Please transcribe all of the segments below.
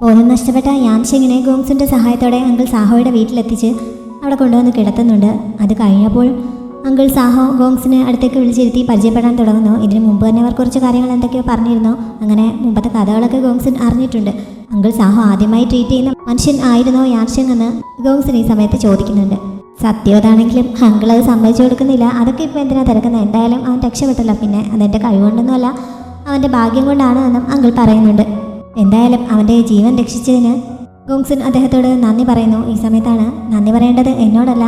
ബോധം നഷ്ടപ്പെട്ട യാൻഷെങ്ങിനെ ഗോങ്സിൻ്റെ സഹായത്തോടെ അങ്കിൾ സാഹോയുടെ വീട്ടിലെത്തിച്ച് അവിടെ കൊണ്ടുവന്ന് കിടത്തുന്നുണ്ട്. അത് കഴിഞ്ഞപ്പോൾ അങ്കിൾ സാഹോ ഗോങ്സിനെ അടുത്തേക്ക് വിളിച്ചിരുത്തി പരിചയപ്പെടാൻ തുടങ്ങുന്നു. ഇതിനു മുമ്പ് തന്നെ അവർ കുറച്ച് കാര്യങ്ങൾ എന്തൊക്കെയോ പറഞ്ഞിരുന്നു. അങ്ങനെ മുമ്പത്തെ കഥകളൊക്കെ ഗോങ്സിൻ അറിഞ്ഞിട്ടുണ്ട്. അങ്കിൾ സാഹോ ആദ്യമായി ട്രീറ്റ് ചെയ്യുന്ന മനുഷ്യൻ ആയിരുന്നോ യാൻഷെങ് എന്ന് ഗോങ്സിൻ ഈ സമയത്ത് ചോദിക്കുന്നുണ്ട്. സത്യവതാണെങ്കിലും അങ്കിൾ അത് സമ്മതിച്ചു കൊടുക്കുന്നില്ല. അതൊക്കെ ഇപ്പോൾ എന്തിനാ തിരക്കുന്നത്? എന്തായാലും അവൻ രക്ഷപ്പെട്ടല്ലോ, പിന്നെ അതെൻ്റെ കഴിവുകൊണ്ടൊന്നുമല്ല, അവൻ്റെ ഭാഗ്യം കൊണ്ടാണ് എന്നും അങ്കിൾ പറയുന്നുണ്ട്. എന്തായാലും അവൻ്റെ ജീവൻ രക്ഷിച്ചതിന് ഗോങ്സിൻ അദ്ദേഹത്തോട് നന്ദി പറയുന്നു. ഈ സമയത്താണ് നന്ദി പറയേണ്ടത് എന്നോടല്ല,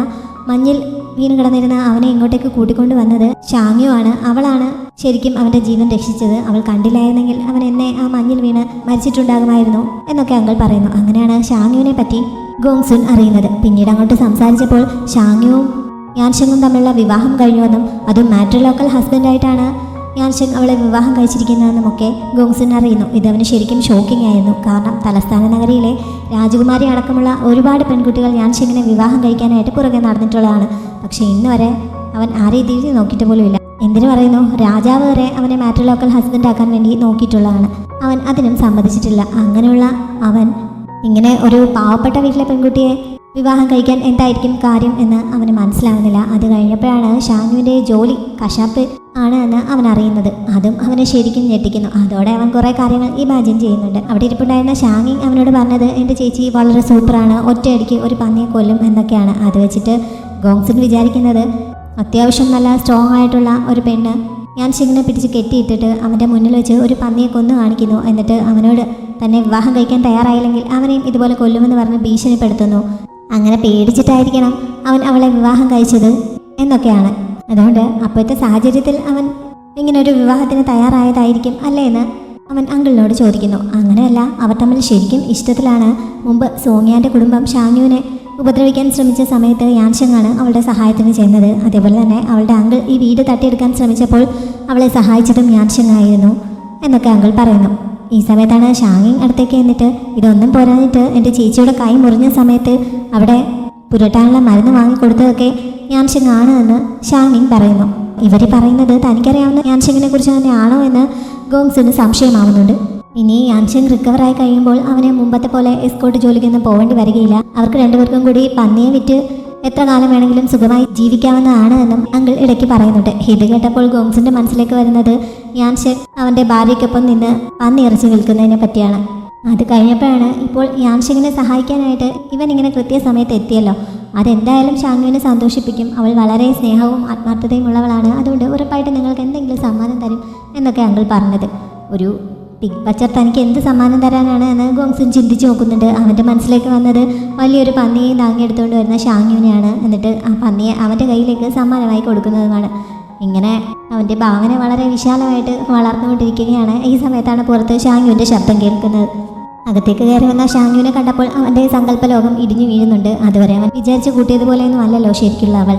മഞ്ഞിൽ വീണ് കിടന്നിരുന്ന അവനെ ഇങ്ങോട്ടേക്ക് കൂട്ടിക്കൊണ്ടു വന്നത് ഷാങ്യു ആണ്. അവളാണ് ശരിക്കും അവൻ്റെ ജീവൻ രക്ഷിച്ചത്. അവൾ കണ്ടില്ലായിരുന്നെങ്കിൽ അവൻ എന്നെ ആ മഞ്ഞിൽ വീണ് മരിച്ചിട്ടുണ്ടാകുമായിരുന്നു എന്നൊക്കെ അങ്കിൾ പറയുന്നു. അങ്ങനെയാണ് ഷാങ്യുവിനെ പറ്റി ഗോങ്സുൻ അറിയുന്നത്. പിന്നീട് അങ്ങോട്ട് സംസാരിച്ചപ്പോൾ ഷാങ്യുവും യാൻഷെങ്ങും തമ്മിലുള്ള വിവാഹം കഴിഞ്ഞുവെന്നും അതും മാട്രിലോക്കൽ ഹസ്ബൻഡായിട്ടാണ് യാൻഷെങ് അവളെ വിവാഹം കഴിച്ചിരിക്കുന്നതെന്നുമൊക്കെ ഗോങ്സുൻ അറിയുന്നു. ഇതവന് ശരിക്കും ഷോക്കിംഗ് ആയിരുന്നു. കാരണം തലസ്ഥാന നഗരിയിലെ രാജകുമാരി അടക്കമുള്ള ഒരുപാട് പെൺകുട്ടികൾ യാൻഷെങ്ങിനെ വിവാഹം കഴിക്കാനായിട്ട് പുറകെ നടന്നിട്ടുള്ളതാണ്. പക്ഷേ ഇന്ന് വരെ അവൻ ആ രീതിയിൽ നോക്കിയിട്ട് പോലുമില്ല. എന്തിനു പറയുന്നു, രാജാവ് വരെ അവനെ മാട്രിലോക്കൽ ഹസ്ബൻഡാക്കാൻ വേണ്ടി നോക്കിയിട്ടുള്ളതാണ്. അവൻ അതിനും സമ്മതിച്ചിട്ടില്ല. അങ്ങനെയുള്ള അവൻ ഇങ്ങനെ ഒരു പാവപ്പെട്ട വീട്ടിലെ പെൺകുട്ടിയെ വിവാഹം കഴിക്കാൻ എന്തായിരിക്കും കാര്യം എന്ന് അവന് മനസ്സിലാവുന്നില്ല. അത് കഴിഞ്ഞപ്പോഴാണ് ഷാങ്യുവിൻ്റെ ജോലി കശാപ്പ് ആണ് എന്ന് അവൻ അറിയുന്നത്. അതും അവനെ ശരിക്കും ഞെട്ടിക്കുന്നു. അതോടെ അവൻ കുറേ കാര്യങ്ങൾ ഇമാജിൻ ചെയ്യുന്നുണ്ട്. അവിടെ ഇരിപ്പുണ്ടായിരുന്ന ഷാങ്ങി അവനോട് പറഞ്ഞത് എൻ്റെ ചേച്ചി വളരെ സൂപ്പറാണ്, ഒറ്റയടിക്ക് ഒരു പന്നിയെ കൊല്ലും എന്നൊക്കെയാണ്. അത് വെച്ചിട്ട് ഗോങ്സിൻ വിചാരിക്കുന്നത് അത്യാവശ്യം നല്ല സ്ട്രോങ് ആയിട്ടുള്ള ഒരു പെണ്ണ് യാൻഷെങ്ങിനെ പിടിച്ച് കെട്ടിയിട്ടിട്ട് അവൻ്റെ മുന്നിൽ വെച്ച് ഒരു പന്നിയെ കൊന്നു കാണിക്കുന്നു. എന്നിട്ട് അവനോട് തന്നെ വിവാഹം കഴിക്കാൻ തയ്യാറായില്ലെങ്കിൽ അവനെയും ഇതുപോലെ കൊല്ലുമെന്ന് പറഞ്ഞ് ഭീഷണിപ്പെടുത്തുന്നു. അങ്ങനെ പേടിച്ചിട്ടായിരിക്കണം അവൻ അവളെ വിവാഹം കഴിച്ചത് എന്നൊക്കെയാണ്. അതുകൊണ്ട് അപ്പോഴത്തെ സാഹചര്യത്തിൽ അവൻ ഇങ്ങനൊരു വിവാഹത്തിന് തയ്യാറായതായിരിക്കും അല്ലേ എന്ന് അവൻ അങ്കിളിനോട് ചോദിക്കുന്നു. അങ്ങനെയല്ല, അവർ തമ്മിൽ ശരിക്കും ഇഷ്ടത്തിലാണ്. മുമ്പ് സോങ്യാൻ്റെ കുടുംബം ഷാങ്യുവിനെ ഉപദ്രവിക്കാൻ ശ്രമിച്ച സമയത്ത് യാൻഷെങ്ങാണ് അവളുടെ സഹായത്തിന് ചെയ്യുന്നത്. അതേപോലെ തന്നെ അവളുടെ അങ്കിൾ ഈ വീട് തട്ടിയെടുക്കാൻ ശ്രമിച്ചപ്പോൾ അവളെ സഹായിച്ചതും യാൻഷെങ്ങായിരുന്നു എന്നൊക്കെ അങ്കിൾ പറയുന്നു. ഈ സമയത്താണ് ഷാങ്ങിങ് അടുത്തേക്ക് എന്നിട്ട് ഇതൊന്നും പോരാഞ്ഞിട്ട് എൻ്റെ ചേച്ചിയുടെ കൈ മുറിഞ്ഞ സമയത്ത് അവിടെ പുരട്ടാനുള്ള മരുന്ന് വാങ്ങിക്കൊടുത്തതൊക്കെ യാൻഷെങ്ങാണ് എന്ന് ഷാങ്ങിങ് പറയുന്നു. ഇവർ പറയുന്നത് തനിക്കറിയാവുന്ന യാൻഷെങ്ങിനെ കുറിച്ച് തന്നെയാണോ എന്ന് ഗോങ്സിന് സംശയമാവുന്നുണ്ട്. ഇനി യാൻഷെങ് റിക്കവറായി കഴിയുമ്പോൾ അവനെ മുമ്പത്തെ പോലെ എസ്കോട്ട് ജോലിക്കൊന്നും പോകേണ്ടി വരികയില്ല. അവർക്ക് രണ്ടുപേർക്കും കൂടി പന്നിയെ വിറ്റ് എത്ര കാലം വേണമെങ്കിലും സുഖമായി ജീവിക്കാവുന്നതാണ് എന്നും അങ്കിൾ ഇടയ്ക്ക് പറയുന്നുണ്ട്. ഇത് കേട്ടപ്പോൾ ഗോങ്സിൻ്റെ മനസ്സിലേക്ക് വരുന്നത് യാൻഷെങ് അവൻ്റെ ഭാര്യയ്ക്കൊപ്പം നിന്ന് പന്നി ഇറച്ചി വിൽക്കുന്നതിനെ പറ്റിയാണ്. അത് കഴിഞ്ഞപ്പോഴാണ് ഇപ്പോൾ യാൻഷെങ്ങിനെ സഹായിക്കാനായിട്ട് ഇവൻ ഇങ്ങനെ കൃത്യസമയത്ത് എത്തിയല്ലോ, അതെന്തായാലും ഷാങ്യുവിനെ സന്തോഷിപ്പിക്കും. അവൾ വളരെ സ്നേഹവും ആത്മാർത്ഥതയും ഉള്ളവളാണ്. അതുകൊണ്ട് ഉറപ്പായിട്ട് നിങ്ങൾക്ക് എന്തെങ്കിലും സമ്മാനം തരും എന്നൊക്കെ അങ്കിൾ പറഞ്ഞത്. ഒരു പിഗ് ബച്ചർ തനിക്ക് എന്ത് സമ്മാനം തരാനാണ് എന്ന് ഗോങ്സുൻ ചിന്തിച്ച് നോക്കുന്നുണ്ട്. അവൻ്റെ മനസ്സിലേക്ക് വന്നത് വലിയൊരു പന്നിയെ താങ്ങിയെടുത്തുകൊണ്ട് വരുന്ന ഷാങ്യുവിനെയാണ്. എന്നിട്ട് ആ പന്നിയെ അവൻ്റെ കയ്യിലേക്ക് സമ്മാനമായി കൊടുക്കുന്നതുമാണ്. ഇങ്ങനെ അവൻ്റെ ഭാവന വളരെ വിശാലമായിട്ട് വളർന്നുകൊണ്ടിരിക്കുകയാണ്. ഈ സമയത്താണ് പുറത്ത് ഷാങ്യുവിൻ്റെ ശബ്ദം കേൾക്കുന്നത്. അകത്തേക്ക് കയറി വന്ന ഷാങ്യുവിനെ കണ്ടപ്പോൾ അവൻ്റെ സങ്കല്പലോകം ഇടിഞ്ഞു വീഴുന്നുണ്ട്. അതുവരെ അവൻ വിചാരിച്ച് കൂട്ടിയതുപോലെയൊന്നും അല്ലല്ലോ ശരിക്കുള്ള അവൾ.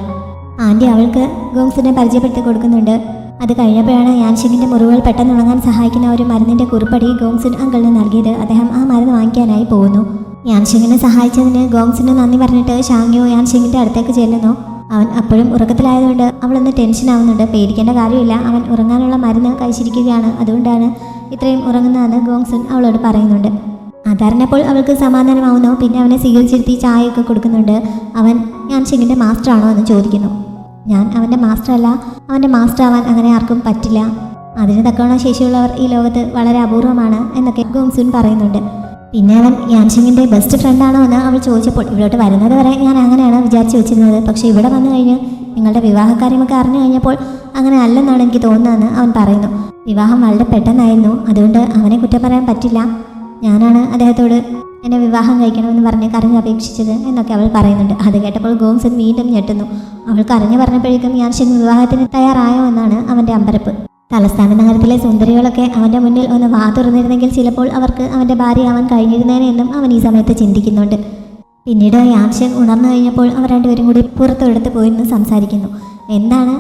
ആൻറ്റി അവൾക്ക് ഗോങ്സിനെ പരിചയപ്പെടുത്തി കൊടുക്കുന്നുണ്ട്. അത് കഴിഞ്ഞപ്പോഴാണ് യാൻഷെങ്ങിൻ്റെ മുറിവുകൾ പെട്ടെന്ന് ഉണങ്ങാൻ സഹായിക്കുന്ന ഒരു മരുന്നിൻ്റെ കുറിപ്പടി ഗോങ്സിൻ അങ്കിളിന് നൽകിയത്. അദ്ദേഹം ആ മരുന്ന് വാങ്ങിക്കാനായി പോകുന്നു. യാൻഷെങ്ങിനെ സഹായിച്ചതിന് ഗോങ്സിന് നന്ദി പറഞ്ഞിട്ട് ഷാങ്യു യാൻഷെങ്ങിൻ്റെ അടുത്തേക്ക് ചെല്ലുന്നു. അവൻ അപ്പോഴും ഉറക്കത്തിലായതുകൊണ്ട് അവളൊന്ന് ടെൻഷൻ ആവുന്നുണ്ട്. പേടിക്കേണ്ട കാര്യമില്ല, അവൻ ഉറങ്ങാനുള്ള മരുന്ന് കഴിച്ചിരിക്കുകയാണ്, അതുകൊണ്ടാണ് ഇത്രയും ഉറങ്ങുന്നതെന്ന് ഗോങ്സിൻ അവളോട് പറയുന്നുണ്ട്. അതറിഞ്ഞപ്പോൾ അവൾക്ക് സമാധാനമാവുന്നു. പിന്നെ അവനെ സ്വീകരിച്ചിരുത്തി ചായയൊക്കെ കൊടുക്കുന്നുണ്ട്. അവൻ യാൻഷെങ്ങിൻ്റെ മാസ്റ്ററാണോ എന്ന് ചോദിക്കുന്നു. ഞാൻ അവൻ്റെ മാസ്റ്ററല്ല, അവൻ്റെ മാസ്റ്റർ ആവാൻ അങ്ങനെ ആർക്കും പറ്റില്ല, അതിന് തക്കവണ്ണം ശേഷിയുള്ളവർ ഈ ലോകത്ത് വളരെ അപൂർവമാണ് എന്നൊക്കെ ഗോങ്സുൻ പറയുന്നുണ്ട്. പിന്നെ അവൻ യാൻഷെങ്ങിൻ്റെ ബെസ്റ്റ് ഫ്രണ്ടാണോ എന്ന് അവൾ ചോദിച്ചപ്പോൾ ഇവിടോട്ട് വരുന്നത് വരെ ഞാൻ അങ്ങനെയാണ് വിചാരിച്ചു വെച്ചിരുന്നത്, പക്ഷേ ഇവിടെ വന്നു കഴിഞ്ഞ് നിങ്ങളുടെ വിവാഹകാര്യമൊക്കെ അറിഞ്ഞു കഴിഞ്ഞപ്പോൾ അങ്ങനെ അല്ലെന്നാണ് എനിക്ക് തോന്നുന്നതെന്ന് അവൻ പറയുന്നു. വിവാഹം വളരെ പെട്ടെന്നായിരുന്നു, അതുകൊണ്ട് അവനെ കുറ്റം പറയാൻ പറ്റില്ല. ഞാനാണ് അദ്ദേഹത്തോട് എന്നെ വിവാഹം കഴിക്കണമെന്ന് പറഞ്ഞ് കരഞ്ഞ് അപേക്ഷിച്ചത് എന്നൊക്കെ അവൾ പറയുന്നുണ്ട്. അത് കേട്ടപ്പോൾ ഗോങ്സുൻ വീണ്ടും ഞെട്ടുന്നു. അവൾ കരഞ്ഞു പറഞ്ഞപ്പോഴേക്കും യാൻഷെങ് വിവാഹത്തിന് തയ്യാറായോ എന്നാണ് അവൻ്റെ അമ്പരപ്പ്. തലസ്ഥാന നഗരത്തിലെ സുന്ദരികളൊക്കെ അവൻ്റെ മുന്നിൽ ഒന്ന് വാ തുറന്നിരുന്നെങ്കിൽ ചിലപ്പോൾ അവർക്ക് അവൻ്റെ ഭാര്യയാവാൻ കഴിഞ്ഞിരുന്നേനെ എന്നും അവൻ ഈ സമയത്ത് ചിന്തിക്കുന്നുണ്ട്. പിന്നീട് യാൻഷെങ് ഉണർന്നു കഴിഞ്ഞപ്പോൾ അവർ രണ്ടുപേരും കൂടി പുറത്തെടുത്ത് പോയിരുന്ന് സംസാരിക്കുന്നു. എന്താണ്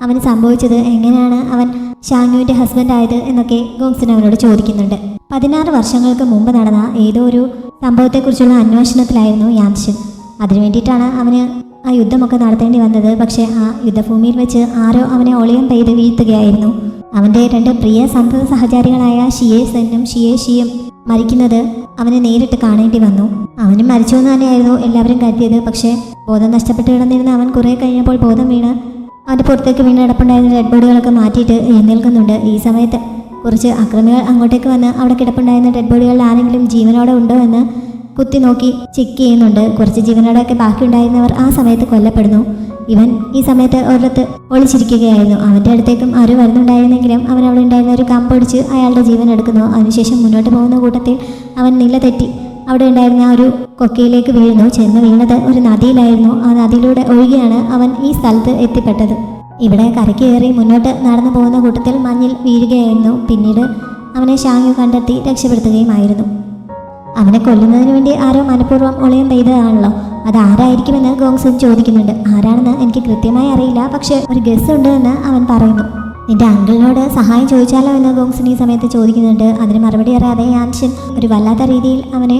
അവന് സംഭവിച്ചത്, എങ്ങനെയാണ് അവൻ ഷാങ്യുവിൻ്റെ ഹസ്ബൻഡ് ആയത് എന്നൊക്കെ ഗോങ്സുൻ അവനോട് ചോദിക്കുന്നുണ്ട്. 16 വർഷങ്ങൾക്ക് മുമ്പ് നടന്ന ഏതോ ഒരു സംഭവത്തെക്കുറിച്ചുള്ള അന്വേഷണത്തിലായിരുന്നു യാൻഷെങ്. അതിനു വേണ്ടിയിട്ടാണ് അവന് ആ യുദ്ധമൊക്കെ നടത്തേണ്ടി വന്നത്. പക്ഷേ ആ യുദ്ധഭൂമിയിൽ വെച്ച് ആരോ അവനെ ഒളിയം പെയ്ത് വീഴ്ത്തുകയായിരുന്നു. അവൻ്റെ 2 പ്രിയ സന്തത സഹചാരികളായ ഷിയെ സെന്നും ഷിയെ ഷിയും മരിക്കുന്നത് അവനെ നേരിട്ട് കാണേണ്ടി വന്നു. അവനും മരിച്ചു എന്ന് തന്നെയായിരുന്നു എല്ലാവരും കരുതിയത്. പക്ഷേ ബോധം നഷ്ടപ്പെട്ട് കിടന്നിരുന്ന അവൻ കുറേ കഴിഞ്ഞപ്പോൾ ബോധം വീണ് അവൻ്റെ പുറത്തേക്ക് വീണ് കിടപ്പുണ്ടായിരുന്ന ഡെഡ് ബോഡികളൊക്കെ മാറ്റിയിട്ട് എഴുന്നേൽക്കുന്നുണ്ട്. ഈ സമയത്ത് കുറച്ച് അക്രമികൾ അങ്ങോട്ടേക്ക് വന്ന് അവിടെ കിടപ്പുണ്ടായിരുന്ന ഡെഡ് ബോഡികളിൽ ആരെങ്കിലും ജീവനോടെ ഉണ്ടോ എന്ന് കുത്തി നോക്കി ചെക്ക് ചെയ്യുന്നുണ്ട്. കുറച്ച് ജീവനോടെയൊക്കെ ബാക്കിയുണ്ടായിരുന്നവർ ആ സമയത്ത് കൊല്ലപ്പെടുന്നു. ഇവൻ ഈ സമയത്ത് ഒരിടത്ത് ഒളിച്ചിരിക്കുകയായിരുന്നു. അവൻ്റെ അടുത്തേക്കും ആരും വരുന്നുണ്ടായിരുന്നെങ്കിലും അവൻ അവിടെ ഉണ്ടായിരുന്ന ഒരു കമ്പൊടിച്ച് അയാളുടെ ജീവൻ എടുക്കുന്നു. അതിനുശേഷം മുന്നോട്ട് പോകുന്ന കൂട്ടത്തിൽ അവൻ നില തെറ്റി അവിടെ ഉണ്ടായിരുന്ന ഒരു കൊക്കയിലേക്ക് വീഴുന്നു. ചെന്ന് വീണത് ഒരു നദിയിലായിരുന്നു. ആ നദിയിലൂടെ ഒഴുകിയാണ് അവൻ ഈ സ്ഥലത്ത് എത്തിപ്പെട്ടത്. ഇവിടെ കരയ്ക്ക് കയറി മുന്നോട്ട് നടന്നു പോകുന്ന കൂട്ടത്തിൽ മഞ്ഞിൽ വീഴുകയായിരുന്നു. പിന്നീട് അവനെ ഷാങ്ങു കണ്ടെത്തി രക്ഷപ്പെടുത്തുകയുമായിരുന്നു. അവനെ കൊല്ലുന്നതിന് വേണ്ടി ആരോ മനഃപൂർവ്വം ഒളിയം പെയ്തതാണല്ലോ, അത് ആരായിരിക്കുമെന്ന് ഗോങ്സുൻ ചോദിക്കുന്നുണ്ട്. ആരാണെന്ന് എനിക്ക് കൃത്യമായി അറിയില്ല, പക്ഷെ ഒരു ഗസ് ഉണ്ട് എന്ന് അവൻ പറയുന്നു. നിന്റെ അങ്കിളിനോട് സഹായം ചോദിച്ചാലോ എന്ന് ഗോങ്സുൻ ഈ സമയത്ത് ചോദിക്കുന്നുണ്ട്. അതിന് മറുപടി അറിയാതെ യാൻഷൻ ഒരു വല്ലാത്ത രീതിയിൽ അവനെ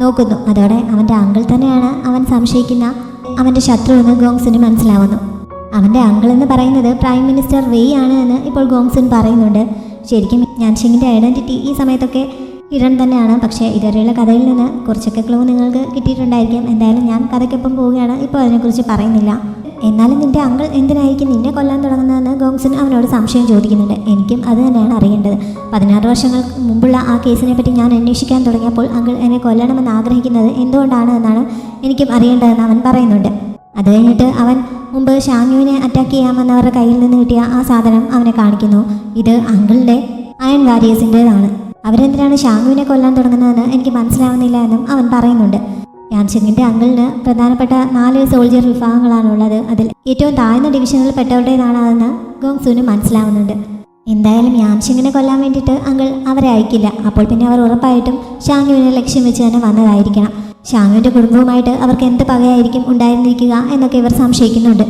നോക്കുന്നു. അതോടെ അവൻ്റെ അങ്കിൾ തന്നെയാണ് അവൻ സംശയിക്കുന്ന അവൻ്റെ ശത്രു എന്ന് ഗോങ്സുന് മനസ്സിലാവുന്നു. അവൻ്റെ അങ്കിൾ എന്ന് പറയുന്നത് പ്രൈം മിനിസ്റ്റർ വെയ് ആണ് എന്ന് ഇപ്പോൾ ഗോങ്സുൻ പറയുന്നുണ്ട്. ശരിക്കും യാൻഷിങ്ങിൻ്റെ ഐഡൻറ്റിറ്റി ഈ സമയത്തൊക്കെ ഹിഡൻ തന്നെയാണ്. പക്ഷേ ഇതുവരെയുള്ള കഥയിൽ നിന്ന് കുറച്ചൊക്കെ ക്ലൂ നിങ്ങൾക്ക് കിട്ടിയിട്ടുണ്ടായിരിക്കും. എന്തായാലും ഞാൻ കഥയ്ക്കൊപ്പം പോവുകയാണ്, ഇപ്പോൾ അതിനെക്കുറിച്ച് പറയുന്നില്ല. എന്നാലും നിൻ്റെ അങ്കിൾ എന്തിനായിരിക്കും നിന്നെ കൊല്ലാൻ തുടങ്ങുന്നതെന്ന് ഗോങ്സുൻ അവനോട് സംശയം ചോദിക്കുന്നുണ്ട്. എനിക്കും അത് തന്നെയാണ് അറിയേണ്ടത്. 16 വർഷങ്ങൾക്ക് മുമ്പുള്ള ആ കേസിനെ പറ്റി ഞാൻ അന്വേഷിക്കാൻ തുടങ്ങിയപ്പോൾ അങ്കിൾ എന്നെ കൊല്ലണമെന്ന് ആഗ്രഹിക്കുന്നത് എന്തുകൊണ്ടാണ് എന്നാണ് എനിക്കും അറിയേണ്ടതെന്ന് അവൻ പറയുന്നുണ്ട്. അത് കഴിഞ്ഞിട്ട് അവൻ മുമ്പ് ഷാങ്യുവിനെ അറ്റാക്ക് ചെയ്യാമെന്നവരുടെ കയ്യിൽ നിന്ന് കിട്ടിയ ആ സാധനം അവനെ കാണിക്കുന്നു. ഇത് അങ്കിളിൻ്റെ അയൺ വാരിയേഴ്സിൻ്റേതാണ്. അവരെന്തിനാണ് ഷാങ്യുവിനെ കൊല്ലാൻ തുടങ്ങുന്നതെന്ന് എനിക്ക് മനസ്സിലാവുന്നില്ല എന്നും അവൻ പറയുന്നുണ്ട്. യാൻഷിങ്ങിൻ്റെ അങ്കിളിന് പ്രധാനപ്പെട്ട 4 സോൾജിയർ വിഭാഗങ്ങളാണുള്ളത്. അതിൽ ഏറ്റവും താഴ്ന്ന ഡിവിഷനിൽ പെട്ടവരുടേതാണ് അതെന്ന് ഗോങ്സുന് മനസ്സിലാവുന്നുണ്ട്. എന്തായാലും യാൻഷിങ്ങിനെ കൊല്ലാൻ വേണ്ടിയിട്ട് അങ്കിൾ അവരെ അയക്കില്ല. അപ്പോൾ പിന്നെ അവർ ഉറപ്പായിട്ടും ഷാങ്യുവിനെ ലക്ഷ്യം വെച്ച് തന്നെ വന്നതായിരിക്കണം. ഷാങ്യുവിൻ്റെ കുടുംബവുമായിട്ട് അവർക്ക് എന്ത് പകയായിരിക്കും ഉണ്ടായിരുന്നിരിക്കുക എന്നൊക്കെ ഇവർ സംശയിക്കുന്നുണ്ട്.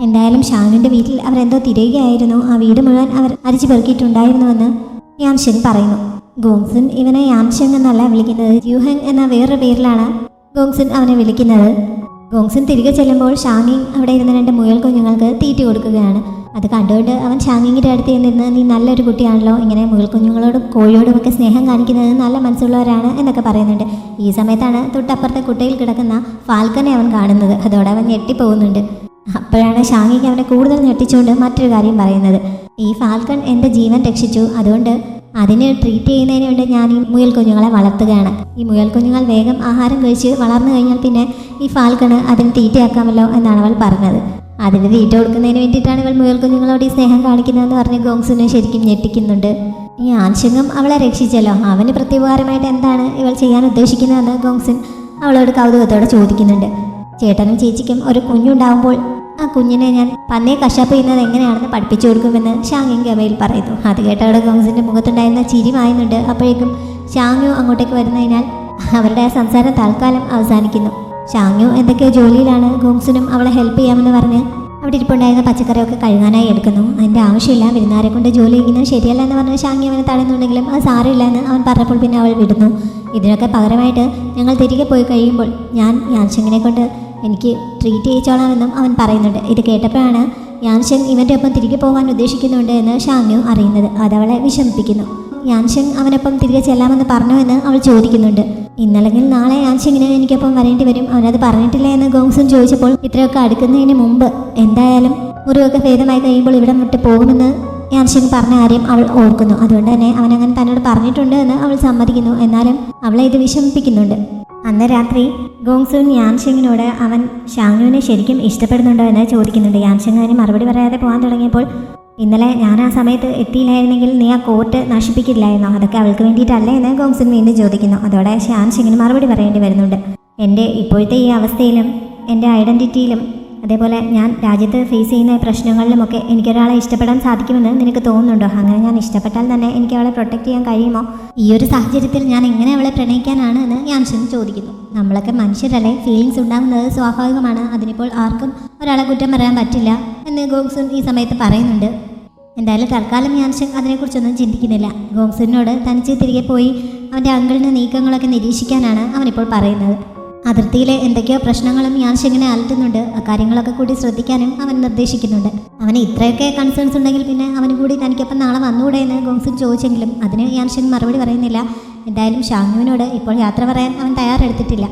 എന്തായാലും ഷാങ്യുവിൻ്റെ വീട്ടിൽ അവരെന്തോ തിരയുകയായിരുന്നു. ആ വീട് മുഴുവൻ അവർ അരിച്ചു പെറുക്കിയിട്ടുണ്ടായിരുന്നുവെന്ന് യാൻഷൻ പറയുന്നു. ഗോങ്സുൻ ഇവനെ യാൻഷങ് എന്നല്ല വിളിക്കുന്നത്, യുഹെങ് എന്ന വേറൊരു പേരിലാണ് ഗോങ്സുൻ അവനെ വിളിക്കുന്നത്. ഗോങ്സുൻ തിരികെ ചെല്ലുമ്പോൾ ഷാങ്ങിങ് അവിടെ ഇരുന്ന 2 മുയൽ കുഞ്ഞുങ്ങൾക്ക് തീറ്റ കൊടുക്കുകയാണ്. അത് കണ്ടുകൊണ്ട് അവൻ ഷാങ്ങിങ്ങിൻ്റെ അടുത്ത് ചെന്നിരുന്ന് നീ നല്ലൊരു കുട്ടിയാണല്ലോ, ഇങ്ങനെ മുയൽ കുഞ്ഞുങ്ങളോടും കോഴിയോടും ഒക്കെ സ്നേഹം കാണിക്കുന്നത് നല്ല മനസ്സുള്ളവരാണ് എന്നൊക്കെ പറയുന്നുണ്ട്. ഈ സമയത്താണ് തൊട്ടപ്പുറത്തെ കുട്ടയിൽ കിടക്കുന്ന ഫാൽക്കനെ അവൻ കാണുന്നത്. അതോടെ അവൻ ഞെട്ടിപ്പോകുന്നുണ്ട്. അപ്പോഴാണ് ഷാങ്ങിങ് അവനെ കൂടുതൽ ഞെട്ടിച്ചുകൊണ്ട് മറ്റൊരു കാര്യം പറയുന്നത്. ഈ ഫാൽക്കൺ എൻ്റെ ജീവൻ രക്ഷിച്ചു, അതുകൊണ്ട് അതിനെ ട്രീറ്റ് ചെയ്യുന്നതിന് വേണ്ടി ഞാൻ ഈ മുയൽ കുഞ്ഞുങ്ങളെ വളർത്തുകയാണ്. ഈ മുയൽ കുഞ്ഞുങ്ങൾ വേഗം ആഹാരം കഴിച്ച് വളർന്നു കഴിഞ്ഞാൽ പിന്നെ ഈ ഫാൽക്കണ് അതിന് തീറ്റയാക്കാമല്ലോ എന്നാണ് അവൾ പറഞ്ഞത്. അതിന് തീറ്റ കൊടുക്കുന്നതിന് വേണ്ടിയിട്ടാണ് ഇവൾ മുയൽ കുഞ്ഞുങ്ങളോട് ഈ സ്നേഹം കാണിക്കുന്നതെന്ന് പറഞ്ഞ് ഗോങ്സുനെ ശരിക്കും ഞെട്ടിക്കുന്നുണ്ട്. ഈ ആൻഷങ്ങും അവളെ രക്ഷിച്ചല്ലോ, അവന് പ്രത്യുപകാരമായിട്ട് എന്താണ് ഇവൾ ചെയ്യാൻ ഉദ്ദേശിക്കുന്നതെന്ന് ഗോങ്സുൻ അവളോട് കൗതുകത്തോടെ ചോദിക്കുന്നുണ്ട്. ചേട്ടനും ചേച്ചിക്കും ഒരു കുഞ്ഞുണ്ടാവുമ്പോൾ ആ കുഞ്ഞിനെ ഞാൻ പന്നയെ കശാപ്പ് ചെയ്യുന്നത് എങ്ങനെയാണെന്ന് പഠിപ്പിച്ചു കൊടുക്കുമെന്ന് ഷാങ്ങിങ് ഗവയിൽ പറയുന്നു. അത് കേട്ടവിടെ ഗോങ്സിൻ്റെ മുഖത്തുണ്ടായിരുന്ന ചിരി മായുന്നുണ്ട്. അപ്പോഴേക്കും ഷാങ്യു അങ്ങോട്ടേക്ക് വരുന്നതിനാൽ അവരുടെ ആ സംസാരം തൽക്കാലം അവസാനിക്കുന്നു. ഷാങ്യു എന്തൊക്കെയോ ജോലിയിലാണ്. ഗോങ്സുനും അവളെ ഹെൽപ്പ് ചെയ്യാമെന്ന് പറഞ്ഞ് അവിടെ ഇരിപ്പുണ്ടായിരുന്ന പച്ചക്കറിയൊക്കെ കഴുകാനായി എടുക്കുന്നു. അതിൻ്റെ ആവശ്യമില്ല, വിരുന്നാരെ കൊണ്ട് ജോലി ചെയ്യുന്നത് ശരിയല്ല എന്ന് പറഞ്ഞ് ഷാങ്യു അവനെ തടയുന്നുണ്ടെങ്കിലും അത് സാരമില്ല എന്ന് അവൻ പറഞ്ഞപ്പോൾ പിന്നെ അവൾ വിടുന്നു. ഇതിനൊക്കെ പകരമായിട്ട് ഞങ്ങൾ തിരികെ പോയി കഴിയുമ്പോൾ ഞാൻ യാൻഷങ്ങിനെ കൊണ്ട് എനിക്ക് ട്രീറ്റ് ചെയ്യിച്ചോളാമെന്നും അവൻ പറയുന്നുണ്ട്. ഇത് കേട്ടപ്പോഴാണ് യാൻഷങ് ഇവൻ്റെ ഒപ്പം തിരികെ പോകാൻ ഉദ്ദേശിക്കുന്നുണ്ട് എന്ന് ഷാങ്യു അറിയുന്നത്. അതവളെ വിഷമിപ്പിക്കുന്നു. യാൻഷങ് അവനൊപ്പം തിരികെ ചെല്ലാമെന്ന് പറഞ്ഞു എന്ന് അവൾ ചോദിക്കുന്നുണ്ട്. ഇന്നല്ലെങ്കിൽ നാളെ യാൻഷങ്ങിന് എനിക്കൊപ്പം വരേണ്ടി വരും, അവനത് പറഞ്ഞിട്ടില്ല എന്ന് ഗോങ്സുൻ ചോദിച്ചപ്പോൾ ഇത്രയൊക്കെ അടുക്കുന്നതിന് മുമ്പ് എന്തായാലും മുറിവൊക്കെ ഭേദമായി കഴിയുമ്പോൾ ഇവിടെ വിട്ട് പോകുമെന്ന് യാൻഷങ് പറഞ്ഞ കാര്യം അവൾ ഓർക്കുന്നു. അതുകൊണ്ട് തന്നെ അവനങ്ങനെ തന്നോട് പറഞ്ഞിട്ടുണ്ട് എന്ന് അവൾ സമ്മതിക്കുന്നു. എന്നാലും അവളെ ഇത് വിഷമിപ്പിക്കുന്നുണ്ട്. അന്ന് രാത്രി ഗോങ്സുൻ യാൻഷങ്ങിനോട് അവൻ ഷാങ്യുവിനെ ശരിക്കും ഇഷ്ടപ്പെടുന്നുണ്ടോ എന്ന് ചോദിക്കുന്നുണ്ട്. യാൻഷങ് അതിന് മറുപടി പറയാതെ പോകാൻ തുടങ്ങിയപ്പോൾ ഇന്നലെ ഞാൻ ആ സമയത്ത് എത്തിയില്ലായിരുന്നെങ്കിൽ നീ ആ കോർട്ട് നശിപ്പിക്കില്ലായിരുന്നോ, അതൊക്കെ അവൾക്ക് വേണ്ടിയിട്ടല്ലേ എന്ന് ഗോങ്സുൻ വീണ്ടും ചോദിക്കുന്നു. അതോടെ യാൻഷങ്ങിന് മറുപടി പറയേണ്ടി വരുന്നുണ്ട്. എൻ്റെ ഇപ്പോഴത്തെ ഈ അവസ്ഥയിലും എൻ്റെ ഐഡൻറ്റിറ്റിയിലും അതേപോലെ ഞാൻ രാജ്യത്ത് ഫേസ് ചെയ്യുന്ന പ്രശ്നങ്ങളിലുമൊക്കെ എനിക്കൊരാളെ ഇഷ്ടപ്പെടാൻ സാധിക്കുമെന്ന് നിനക്ക് തോന്നുന്നുണ്ടോ? അങ്ങനെ ഞാൻ ഇഷ്ടപ്പെട്ടാൽ തന്നെ എനിക്ക് അവളെ പ്രൊട്ടക്റ്റ് ചെയ്യാൻ കഴിയുമോ? ഈ ഒരു സാഹചര്യത്തിൽ ഞാൻ എങ്ങനെ അവളെ പ്രണയിക്കാനാണ് എന്ന് യാൻഷൻ ചോദിക്കുന്നു. നമ്മളൊക്കെ മനുഷ്യരല്ലേ, ഫീലിങ്സ് ഉണ്ടാകുന്നത് സ്വാഭാവികമാണ്, അതിനിപ്പോൾ ആർക്കും ഒരാളെ കുറ്റം പറയാൻ പറ്റില്ല എന്ന് ഗോങ്സുൻ ഈ സമയത്ത് പറയുന്നുണ്ട്. എന്തായാലും തൽക്കാലം യാൻഷൻ അതിനെക്കുറിച്ചൊന്നും ചിന്തിക്കുന്നില്ല. ഗോങ്സുനോട് തനിച്ച് തിരികെ പോയി അവൻ്റെ അങ്കിളിൻ്റെ നീക്കങ്ങളൊക്കെ നിരീക്ഷിക്കാനാണ് അവനിപ്പോൾ പറയുന്നത്. അതിർത്തിയിലെ എന്തൊക്കെയോ പ്രശ്നങ്ങളും യാൻഷങ്ങിനെ അലട്ടുന്നുണ്ട്. അക്കാര്യങ്ങളൊക്കെ കൂടി ശ്രദ്ധിക്കാനും അവൻ നിർദ്ദേശിക്കുന്നുണ്ട്. അവന് ഇത്രയൊക്കെ കൺസേൺസ് ഉണ്ടെങ്കിൽ പിന്നെ അവന് കൂടി തനിക്കൊപ്പം നാളെ വന്നുകൂടെ എന്ന് ഗോങ്സുൻ ചോദിച്ചെങ്കിലും അതിന് യാൻഷൻ മറുപടി പറയുന്നില്ല. എന്തായാലും ഷാങ്യുവിനോട് ഇപ്പോൾ യാത്ര പറയാൻ അവൻ തയ്യാറെടുത്തിട്ടില്ല.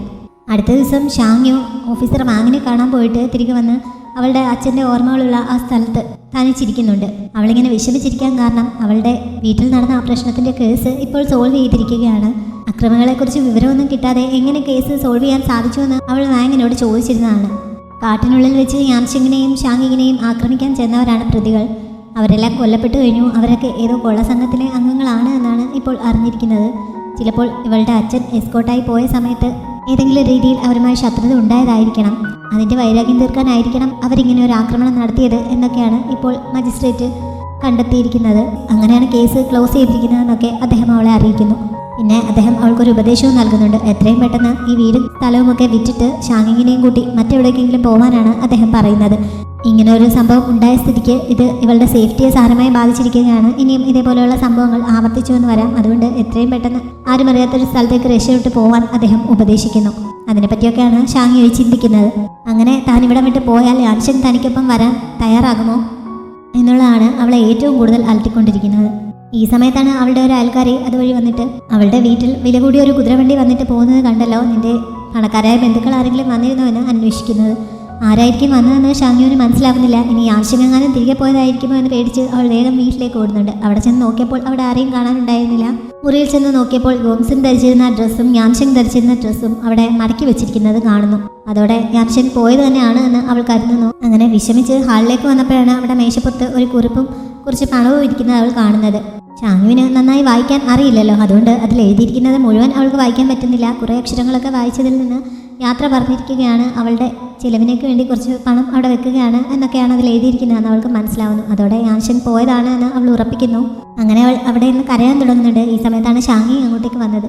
അടുത്ത ദിവസം ഷാങ്യു ഓഫീസർ വാങ്ങിനെ കാണാൻ പോയിട്ട് തിരികെ വന്ന് അവളുടെ അച്ഛൻ്റെ ഓർമ്മകളുള്ള ആ സ്ഥലത്ത് തനിച്ചിരിക്കുന്നുണ്ട്. അവളിങ്ങനെ വിഷമിച്ചിരിക്കാൻ കാരണം അവളുടെ വീട്ടിൽ നടന്ന ആ പ്രശ്നത്തിൻ്റെ കേസ് ഇപ്പോൾ സോൾവ് ചെയ്തിരിക്കുകയാണ്. അക്രമികളെക്കുറിച്ച് വിവരമൊന്നും കിട്ടാതെ എങ്ങനെ കേസ് സോൾവ് ചെയ്യാൻ സാധിച്ചുവെന്ന് അവൾ വാങ്ങിനോട് ചോദിച്ചിരുന്നതാണ്. കാട്ടിനുള്ളിൽ വെച്ച് യാൻഷിങ്ങിനെയും ഷാങ്ങിങ്ങിനെയും ആക്രമിക്കാൻ ചെന്നവരാണ് പ്രതികൾ. അവരെല്ലാം കൊല്ലപ്പെട്ടു കഴിഞ്ഞു. അവരൊക്കെ ഏതോ കൊള്ളസംഘത്തിലെ അംഗങ്ങളാണ് എന്നാണ് ഇപ്പോൾ അറിഞ്ഞിരിക്കുന്നത്. ചിലപ്പോൾ ഇവളുടെ അച്ഛൻ എസ്കോട്ടായി പോയ സമയത്ത് ഏതെങ്കിലും രീതിയിൽ അവരുമായി ശത്രുത ഉണ്ടായതായിരിക്കണം. അതിൻ്റെ വൈരാഗ്യം തീർക്കാനായിരിക്കണം അവരിങ്ങനെ ഒരു ആക്രമണം നടത്തിയത് എന്നൊക്കെയാണ് ഇപ്പോൾ മജിസ്ട്രേറ്റ് കണ്ടെത്തിയിരിക്കുന്നത്. അങ്ങനെയാണ് കേസ് ക്ലോസ് ചെയ്തിരിക്കുന്നതെന്നൊക്കെ അദ്ദേഹം അവളെ അറിയിക്കുന്നു. പിന്നെ അദ്ദേഹം അവൾക്കൊരു ഉപദേശവും നൽകുന്നുണ്ട്. എത്രയും പെട്ടെന്ന് ഈ വീടും സ്ഥലവുമൊക്കെ വിറ്റിട്ട് ഷാങ്ങിങ്ങിനെയും കൂട്ടി മറ്റെവിടേക്കെങ്കിലും പോകാനാണ് അദ്ദേഹം പറയുന്നത്. ഇങ്ങനെ ഒരു സംഭവം ഉണ്ടായ സ്ഥിതിക്ക് ഇത് ഇവളുടെ സേഫ്റ്റിയെ സാരമായി ബാധിച്ചിരിക്കുകയാണ്. ഇനിയും ഇതേപോലെയുള്ള സംഭവങ്ങൾ ആവർത്തിച്ചു എന്ന് വരാം. അതുകൊണ്ട് എത്രയും പെട്ടെന്ന് ആരും അറിയാത്തൊരു സ്ഥലത്തേക്ക് രക്ഷപ്പെട്ട് പോകാൻ അദ്ദേഹം ഉപദേശിക്കുന്നു. അതിനെപ്പറ്റിയൊക്കെയാണ് ഷാങ്ങി ചിന്തിക്കുന്നത്. അങ്ങനെ താൻ ഇവിടെ വിട്ട് പോയാൽ യാൻഷൻ തനിക്കൊപ്പം വരാൻ തയ്യാറാകുമോ എന്നുള്ളതാണ് അവളെ ഏറ്റവും കൂടുതൽ അലട്ടിക്കൊണ്ടിരിക്കുന്നത്. ഈ സമയത്താണ് അവളുടെ ഒരു അയൽക്കാരി അതുവഴി വന്നിട്ട് അവളുടെ വീട്ടിൽ വില കൂടിയ ഒരു കുതിരവണ്ടി വന്നിട്ട് പോകുന്നത് കണ്ടല്ലോ, നിന്റെ പണക്കാരായ ബന്ധുക്കൾ ആരെങ്കിലും വന്നിരുന്നോ എന്ന് അന്വേഷിക്കുന്നത്. ആരായിരിക്കും വന്നതെന്ന് ഷാങ്യുവിന് മനസ്സിലാവുന്നില്ല. ഇനി യാൻഷിങ്ങാനും തിരികെ പോയതായിരിക്കുമോ എന്ന് പേടിച്ച് അവൾ വേഗം വീട്ടിലേക്ക് ഓടുന്നുണ്ട്. അവിടെ ചെന്ന് നോക്കിയപ്പോൾ അവിടെ ആരെയും കാണാനുണ്ടായിരുന്നില്ല. മുറിയിൽ ചെന്ന് നോക്കിയപ്പോൾ ഗോങ്സിൻ ധരിച്ചിരുന്ന ഡ്രസ്സും യാൻഷിങ് ധരിച്ചിരുന്ന ഡ്രസ്സും അവിടെ മടക്കി വെച്ചിരിക്കുന്നത് കാണുന്നു. അതോടെ യാൻഷിങ് പോയത് തന്നെയാണ് എന്ന് അവൾ കരുതുന്നു. അങ്ങനെ വിഷമിച്ച് ഹാളിലേക്ക് വന്നപ്പോഴാണ് അവിടെ മേശപ്പുറത്ത് ഒരു കുറിപ്പും കുറച്ച് പണവും ഇരിക്കുന്നത് അവൾ കാണുന്നത്. ഷാങ്യുവിന് നന്നായി വായിക്കാൻ അറിയില്ലല്ലോ, അതുകൊണ്ട് അതിൽ എഴുതിയിരിക്കുന്നത് മുഴുവൻ അവൾക്ക് വായിക്കാൻ പറ്റുന്നില്ല. കുറേ അക്ഷരങ്ങളൊക്കെ വായിച്ചതിൽ നിന്ന് യാത്ര പറഞ്ഞിരിക്കുകയാണ്. അവളുടെ ചിലവിനേക്ക് വേണ്ടി കുറച്ച് പണം അവിടെ വെക്കുകയാണ് എന്നൊക്കെയാണ് അതിൽ എഴുതിയിരിക്കുന്നതെന്ന് അവൾക്ക് മനസ്സിലാവുന്നു. അതോടെ യാൻഷൻ പോയതാണ് എന്ന് അവൾ ഉറപ്പിക്കുന്നു. അങ്ങനെ അവൾ അവിടെ നിന്ന് കരയാൻ തുടങ്ങുന്നുണ്ട്. ഈ സമയത്താണ് ഷാങ്ങി അങ്ങോട്ടേക്ക് വന്നത്.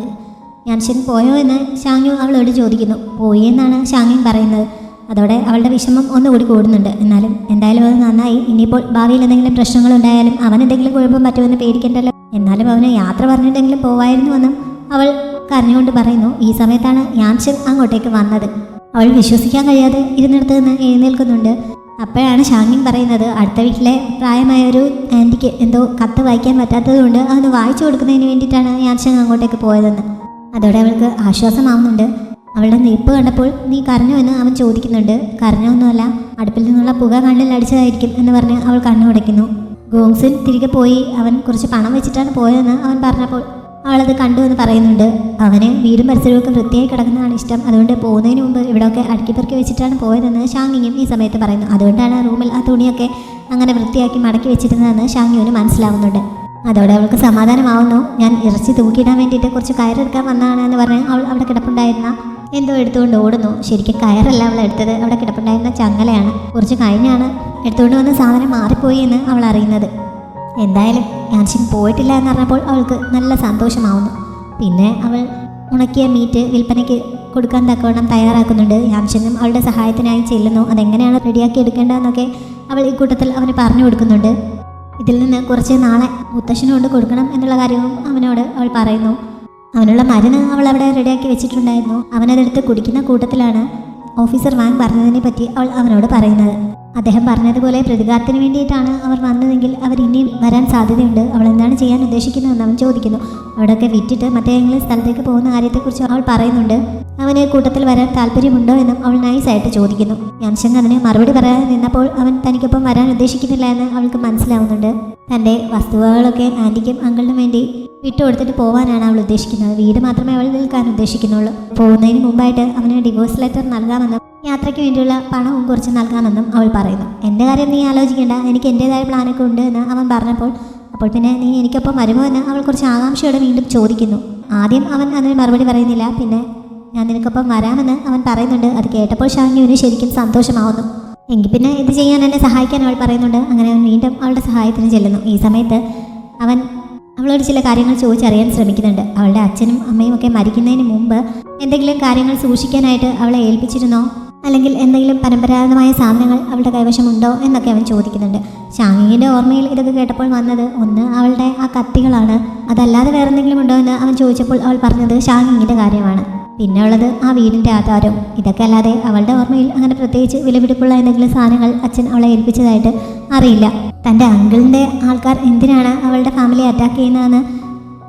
യാൻഷൻ പോയോ എന്ന് ഷാങ്യു അവളോട് ചോദിക്കുന്നു. പോയി എന്നാണ് ഷാങ്ങി പറയുന്നത്. അതോടെ അവളുടെ വിഷമം ഒന്നുകൂടി കൂടുന്നുണ്ട്. എന്നാലും എന്തായാലും അത് നന്നായി. ഇനിയിപ്പോൾ ഭാവിയിൽ എന്തെങ്കിലും പ്രശ്നങ്ങളുണ്ടായാലും അവൻ എന്തെങ്കിലും കുഴപ്പം പറ്റുമെന്ന് പേടിക്കണ്ടല്ലോ. എന്നാലും അവന് യാത്ര പറഞ്ഞിട്ടെങ്കിലും പോവായിരുന്നുവെന്നും അവൾ കരഞ്ഞുകൊണ്ട് പറയുന്നു. ഈ സമയത്താണ് യാൻഷൻ അങ്ങോട്ടേക്ക് വന്നത്. അവൾ വിശ്വസിക്കാൻ കഴിയാതെ ഇരുന്നിടത്ത് നിന്ന് എഴുന്നേൽക്കുന്നുണ്ട്. അപ്പോഴാണ് ഷാങ്യു പറയുന്നത്, അടുത്ത വീട്ടിലെ പ്രായമായൊരു ആൻറ്റിക്ക് എന്തോ കത്ത് വായിക്കാൻ പറ്റാത്തതുകൊണ്ട് അതൊന്ന് വായിച്ചു കൊടുക്കുന്നതിന് വേണ്ടിയിട്ടാണ് യാൻഷൻ അങ്ങോട്ടേക്ക് പോയതെന്ന്. അതോടെ അവൾക്ക് ആശ്വാസമാവുന്നുണ്ട്. അവളുടെ നിൽപ്പ് കണ്ടപ്പോൾ നീ കരഞ്ഞു എന്ന് അവൻ ചോദിക്കുന്നുണ്ട്. കരഞ്ഞൊന്നുമല്ല, അടുപ്പിൽ നിന്നുള്ള പുക കണ്ണിൽ അടിച്ചതായിരിക്കും എന്ന് പറഞ്ഞ് അവൾ കണ്ണുടയ്ക്കുന്നു. ഗോങ്സിൻ തിരികെ പോയി അവൻ കുറച്ച് പണം വെച്ചിട്ടാണ് പോയതെന്ന് അവൻ പറഞ്ഞപ്പോൾ അവളത് കണ്ടു എന്ന് പറയുന്നുണ്ട്. അവന് വീടും പരിസരമൊക്കെ വൃത്തിയായി കിടക്കുന്നതാണ് ഇഷ്ടം. അതുകൊണ്ട് പോകുന്നതിന് മുമ്പ് ഇവിടെയൊക്കെ അടുക്കിപ്പെറുക്കി വെച്ചിട്ടാണ് പോയതെന്ന് ഷാങ്ങിയും ഈ സമയത്ത് പറയുന്നു. അതുകൊണ്ടാണ് റൂമിൽ ആ തുണിയൊക്കെ അങ്ങനെ വൃത്തിയാക്കി മടക്കി വെച്ചിരുന്നതെന്ന് ഷാങ്യുവിന് മനസ്സിലാവുന്നുണ്ട്. അതോടെ അവൾക്ക് സമാധാനമാവുന്നു. ഞാൻ ഇറച്ചി തൂക്കിയിടാൻ വേണ്ടിയിട്ട് കുറച്ച് കയറെടുക്കാൻ വന്നതാണ് എന്ന് പറഞ്ഞ് അവൾ അവിടെ കിടപ്പുണ്ടായിരുന്ന എന്തോ എടുത്തുകൊണ്ട് ഓടുന്നു. ശരിക്കും കയറല്ല അവൾ എടുത്തത്, അവിടെ കിടപ്പുണ്ടായിരുന്ന ചങ്ങലയാണ്. കുറച്ച് കഴിഞ്ഞാണ് എടുത്തുകൊണ്ട് വന്ന സാധനം മാറിപ്പോയി എന്ന് അവൾ അറിയുന്നത്. എന്തായാലും യാൻഷിൻ പോയിട്ടില്ല എന്ന് പറഞ്ഞപ്പോൾ അവൾക്ക് നല്ല സന്തോഷമാവുന്നു. പിന്നെ അവൾ ഉണക്കിയ മീറ്റ് വിൽപ്പനയ്ക്ക് കൊടുക്കാൻ തക്കവണ്ണം തയ്യാറാക്കുന്നുണ്ട്. യാൻഷിനും അവളുടെ സഹായത്തിനായി ചെല്ലുന്നു. അതെങ്ങനെയാണ് റെഡിയാക്കി എടുക്കേണ്ടതെന്നൊക്കെ അവൾ ഈ കൂട്ടത്തിൽ അവന് പറഞ്ഞു കൊടുക്കുന്നുണ്ട്. ഇതിൽ നിന്ന് കുറച്ച് നാളെ മുത്തശ്ശനോട് കൊടുക്കണം എന്നുള്ള കാര്യവും അവനോട് അവൾ പറയുന്നു. അവനുള്ള മരുന്ന് അവൾ അവിടെ റെഡിയാക്കി വെച്ചിട്ടുണ്ടായിരുന്നു. അവനതെടുത്ത് കുടിക്കുന്ന കൂട്ടത്തിലാണ് ഓഫീസർ വാങ് പറഞ്ഞതിനെ പറ്റി അവൾ അവനോട് പറയുന്നത്. അദ്ദേഹം പറഞ്ഞതുപോലെ പ്രതികാരത്തിന് വേണ്ടിയിട്ടാണ് അവർ വന്നതെങ്കിൽ അവർ ഇനിയും വരാൻ സാധ്യതയുണ്ട്. അവൾ എന്താണ് ചെയ്യാൻ ഉദ്ദേശിക്കുന്നതെന്ന് അവൻ ചോദിക്കുന്നു. അവിടെയൊക്കെ വിറ്റിട്ട് മറ്റേതെങ്കിലും സ്ഥലത്തേക്ക് പോകുന്ന കാര്യത്തെക്കുറിച്ച് അവൾ പറയുന്നുണ്ട്. അവന് കൂട്ടത്തിൽ വരാൻ താല്പര്യമുണ്ടോ എന്നും അവൾ നൈസായിട്ട് ചോദിക്കുന്നു. യാൻഷൻ അതിന് മറുപടി പറയാൻ നിന്നപ്പോൾ അവൻ തനിക്കൊപ്പം വരാൻ ഉദ്ദേശിക്കുന്നില്ല എന്ന് അവൾക്ക് മനസ്സിലാവുന്നുണ്ട്. തൻ്റെ വസ്തുവകളൊക്കെ ആൻറ്റിക്കും അങ്കിളിനും വേണ്ടി വിട്ടുകൊടുത്തിട്ട് പോകാനാണ് അവൾ ഉദ്ദേശിക്കുന്നത്. വീട് മാത്രമേ അവൾ വിൽക്കാൻ ഉദ്ദേശിക്കുന്നുള്ളൂ. പോകുന്നതിന് മുമ്പായിട്ട് അവന് ഡിവോഴ്സ് ലെറ്റർ നൽകാമെന്നും യാത്രയ്ക്ക് വേണ്ടിയുള്ള പണവും കുറച്ച് നൽകാമെന്നും അവൾ പറയുന്നു. എൻ്റെ കാര്യം നീ ആലോചിക്കേണ്ട, എനിക്ക് എൻ്റേതായ പ്ലാനൊക്കെ ഉണ്ട് എന്ന് അവൻ പറഞ്ഞപ്പോൾ അപ്പോൾ പിന്നെ നീ എനിക്കൊപ്പം വരുമോ എന്ന് അവൾ കുറച്ച് ആകാംക്ഷയോടെ വീണ്ടും ചോദിക്കുന്നു. ആദ്യം അവൻ അതിന് മറുപടി പറയുന്നില്ല. പിന്നെ ഞാൻ നിനക്കൊപ്പം വരാമെന്ന് അവൻ പറയുന്നുണ്ട്. അത് കേട്ടപ്പോൾ ഷാങ്യുവിന് ശരിക്കും സന്തോഷമാവുന്നു. എങ്കിൽ പിന്നെ ഇത് ചെയ്യാൻ എന്നെ സഹായിക്കാൻ അവൾ പറയുന്നുണ്ട്. അങ്ങനെ അവൻ വീണ്ടും അവളുടെ സഹായത്തിന് ചെല്ലുന്നു. ഈ സമയത്ത് അവൻ അവളോട് ചില കാര്യങ്ങൾ ചോദിച്ചറിയാൻ ശ്രമിക്കുന്നുണ്ട്. അവളുടെ അച്ഛനും അമ്മയും ഒക്കെ മരിക്കുന്നതിന് മുമ്പ് എന്തെങ്കിലും കാര്യങ്ങൾ സൂക്ഷിക്കാനായിട്ട് അവളെ ഏൽപ്പിച്ചിരുന്നോ, അല്ലെങ്കിൽ എന്തെങ്കിലും പരമ്പരാഗതമായ സാധനങ്ങൾ അവളുടെ കൈവശമുണ്ടോ എന്നൊക്കെ അവൻ ചോദിക്കുന്നുണ്ട്. ഷാങ്ങിയുടെ ഓർമ്മയിൽ ഇതൊക്കെ കേട്ടപ്പോൾ വന്നത് ഒന്ന് അവളുടെ ആ കത്തികളാണ്. അതല്ലാതെ വേറെ എന്തെങ്കിലും ഉണ്ടോ എന്ന് അവൻ ചോദിച്ചപ്പോൾ അവൾ പറഞ്ഞത് ഷാങ്ങിയുടെ കാര്യമാണ്. പിന്നെ ഉള്ളത് ആ വീടിൻ്റെ ആധാരവും. ഇതൊക്കെ അല്ലാതെ അവളുടെ ഓർമ്മയിൽ അങ്ങനെ പ്രത്യേകിച്ച് വിലപിടിപ്പുള്ള എന്തെങ്കിലും സാധനങ്ങൾ അച്ഛൻ അവളെ ഏൽപ്പിച്ചതായിട്ട് അറിയില്ല. തൻ്റെ അങ്കിളിൻ്റെ ആൾക്കാർ എന്തിനാണ് അവളുടെ ഫാമിലിയെ അറ്റാക്ക് ചെയ്യുന്നതെന്ന്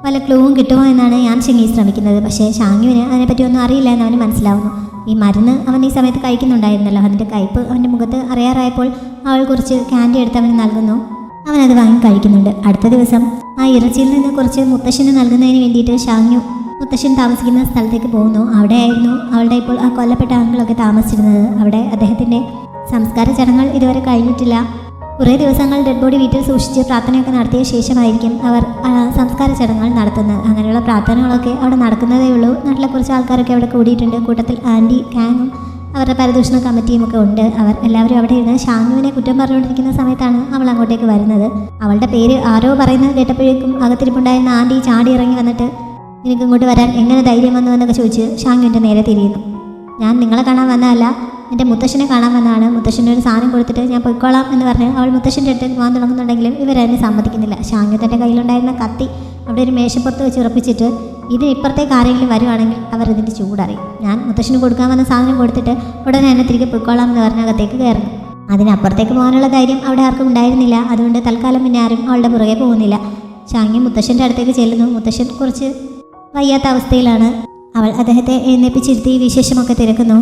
വല്ല ക്ലൂവും കിട്ടുമോ എന്നാണ് യാൻ ഷെങ്ങി ശ്രമിക്കുന്നത്. പക്ഷേ ഷാങ്യുവിന് അതിനെപ്പറ്റി ഒന്നും അറിയില്ല എന്ന് അവന് മനസ്സിലാവുന്നു. ഈ മരുന്ന് അവൻ ഈ സമയത്ത് കഴിക്കുന്നുണ്ടായിരുന്നല്ലോ, അതിൻ്റെ കയ്പ് അവൻ്റെ മുഖത്ത് അറിയാറായപ്പോൾ അവൾ കുറച്ച് ക്യാൻഡി എടുത്ത് അവന് നൽകുന്നു. അവനത് വാങ്ങി കഴിക്കുന്നുണ്ട്. അടുത്ത ദിവസം ആ ഇറച്ചിയിൽ നിന്ന് കുറച്ച് മുത്തശ്ശന് നൽകുന്നതിന് വേണ്ടിയിട്ട് ഷാങ്യു മുത്തശ്ശൻ താമസിക്കുന്ന സ്ഥലത്തേക്ക് പോകുന്നു. അവിടെയായിരുന്നു അവളുടെ ഇപ്പോൾ ആ കൊല്ലപ്പെട്ട അങ്കിളൊക്കെ താമസിച്ചിരുന്നത്. അവിടെ അദ്ദേഹത്തിൻ്റെ സംസ്കാര ചടങ്ങുകൾ ഇതുവരെ കഴിഞ്ഞിട്ടില്ല. കുറേ ദിവസങ്ങൾ ഡെഡ് ബോഡി വീട്ടിൽ സൂക്ഷിച്ച് പ്രാർത്ഥനയൊക്കെ നടത്തിയ ശേഷമായിരിക്കും അവർ സംസ്കാര ചടങ്ങുകൾ നടത്തുന്നത്. അങ്ങനെയുള്ള പ്രാർത്ഥനകളൊക്കെ അവിടെ നടക്കുന്നതേ ഉള്ളൂ. നാട്ടിലെ കുറച്ച് ആൾക്കാരൊക്കെ അവിടെ കൂടിയിട്ടുണ്ട്. കൂട്ടത്തിൽ ആൻറ്റി, കാങ്ങും അവരുടെ പരിദൂഷണ കമ്മിറ്റിയും ഒക്കെ ഉണ്ട്. അവർ എല്ലാവരും അവിടെ ഇരുന്ന് ഷാങ്യുവിനെ കുറ്റം പറഞ്ഞുകൊണ്ടിരിക്കുന്ന സമയത്താണ് അവൾ അങ്ങോട്ടേക്ക് വരുന്നത്. അവളുടെ പേര് ആരോ പറയുന്നത് കേട്ടപ്പോഴേക്കും അകത്തിരിപ്പുണ്ടായിരുന്ന ആൻറ്റി ചാടി ഇറങ്ങി വന്നിട്ട് നിനക്ക് ഇങ്ങോട്ട് വരാൻ എങ്ങനെ ധൈര്യം വന്നു എന്നൊക്കെ ചോദിച്ച് ഷാങ്യുവിൻ്റെ നേരെ തിരിയുന്നു. ഞാൻ നിങ്ങളെ കാണാൻ വന്നതല്ല, എൻ്റെ മുത്തശ്ശനെ കാണാൻ വന്നതാണ്. മുത്തശ്ശൻ്റെ ഒരു സാധനം കൊടുത്തിട്ട് ഞാൻ പൊയ്ക്കോളാം എന്ന് പറഞ്ഞ് അവൾ മുത്തശ്ശൻ്റെ അടുത്തേക്ക് പോകാൻ തുടങ്ങുന്നുണ്ടെങ്കിലും ഇവരതിനെ സമ്മതിക്കുന്നില്ല. ഷാങ്യു തൻ്റെ കയ്യിലുണ്ടായിരുന്ന കത്തി അവിടെ ഒരു മേശപ്പുറത്ത് വെച്ച് ഉറപ്പിച്ചിട്ട് ഇതിനിപ്പുറത്തേക്ക് ആരെങ്കിലും വരുവാണെങ്കിൽ അവർ ഇതിൻ്റെ ചൂടറിയും. ഞാൻ മുത്തശ്ശന് കൊടുക്കാൻ വന്ന സാധനം കൊടുത്തിട്ട് ഉടനെ എന്നെ തിരികെ പൊയ്ക്കോളാം എന്ന് പറഞ്ഞ് അകത്തേക്ക് കയറുന്നു. അതിനപ്പുറത്തേക്ക് പോകാനുള്ള ധൈര്യം അവിടെ ആർക്കും ഉണ്ടായിരുന്നില്ല. അതുകൊണ്ട് തൽക്കാലം പിന്നെ ആരും അവളുടെ പുറകെ പോകുന്നില്ല. ഷാങ്യു മുത്തശ്ശൻ്റെ അടുത്തേക്ക് ചെല്ലുന്നു. മുത്തശ്ശൻ കുറച്ച് വയ്യാത്ത അവസ്ഥയിലാണ്. അവൾ അദ്ദേഹത്തെ എഴുന്നേപ്പിച്ചിരുത്തി വിശേഷമൊക്കെ തിരക്കുന്നു.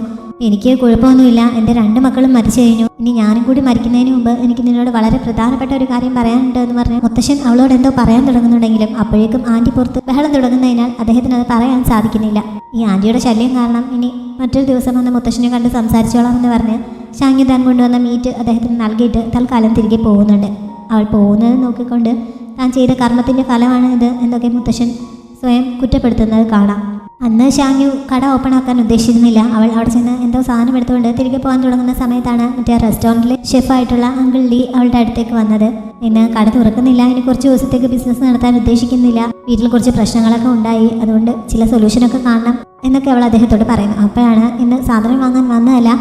എനിക്ക് കുഴപ്പമൊന്നുമില്ല, എൻ്റെ 2 മക്കളും മരിച്ചു കഴിഞ്ഞു. ഇനി ഞാനും കൂടി മരിക്കുന്നതിന് മുമ്പ് എനിക്ക് നിന്നോട് വളരെ പ്രധാനപ്പെട്ട ഒരു കാര്യം പറയാനുണ്ട് എന്ന് പറഞ്ഞ് മുത്തശ്ശൻ അവളോട് എന്തോ പറയാൻ തുടങ്ങുന്നുണ്ടെങ്കിലും അപ്പോഴേക്കും ആൻറ്റി പുറത്ത് ബഹളം തുടങ്ങുന്നതിനാൽ അദ്ദേഹത്തിന് അത് പറയാൻ സാധിക്കുന്നില്ല. ഈ ആൻറ്റിയുടെ ശല്യം കാരണം ഇനി മറ്റൊരു ദിവസം വന്ന് മുത്തശ്ശനെ കണ്ട് സംസാരിച്ചോളാം എന്ന് പറഞ്ഞ് ഷാങ്യു താൻ കൊണ്ടുവന്ന മീറ്റ് അദ്ദേഹത്തിന് നൽകിയിട്ട് തൽക്കാലം തിരികെ പോകുന്നുണ്ട്. അവൾ പോകുന്നത് നോക്കിക്കൊണ്ട് താൻ ചെയ്ത കർമ്മത്തിൻ്റെ ഫലമാണ് ഇത് എന്നൊക്കെ മുത്തശ്ശൻ സ്വയം കുറ്റപ്പെടുത്തുന്നത് കാണാം. അന്ന് ഷാങ്യു കട ഓപ്പൺ ആക്കാൻ ഉദ്ദേശിച്ചിരുന്നില്ല. അവൾ അവിടെ ചെന്ന് എന്തോ സാധനം എടുത്തുകൊണ്ട് തിരികെ പോകാൻ തുടങ്ങുന്ന സമയത്താണ് മറ്റേ റെസ്റ്റോറൻറ്റിലെ ഷെഫായിട്ടുള്ള അങ്കിൾ ലീ അവളുടെ അടുത്തേക്ക് വന്നത്. ഇന്ന് കട തുറക്കുന്നില്ല, ഇനി കുറച്ച് ദിവസത്തേക്ക് ബിസിനസ് നടത്താൻ ഉദ്ദേശിക്കുന്നില്ല, വീട്ടിൽ കുറച്ച് പ്രശ്നങ്ങളൊക്കെ ഉണ്ടായി, അതുകൊണ്ട് ചില സൊല്യൂഷനൊക്കെ കാണണം എന്നൊക്കെ അവൾ അദ്ദേഹത്തോട് പറയുന്നു. അപ്പോഴാണ് ഇന്ന് സാധനം വാങ്ങാൻ വന്നതല്ല,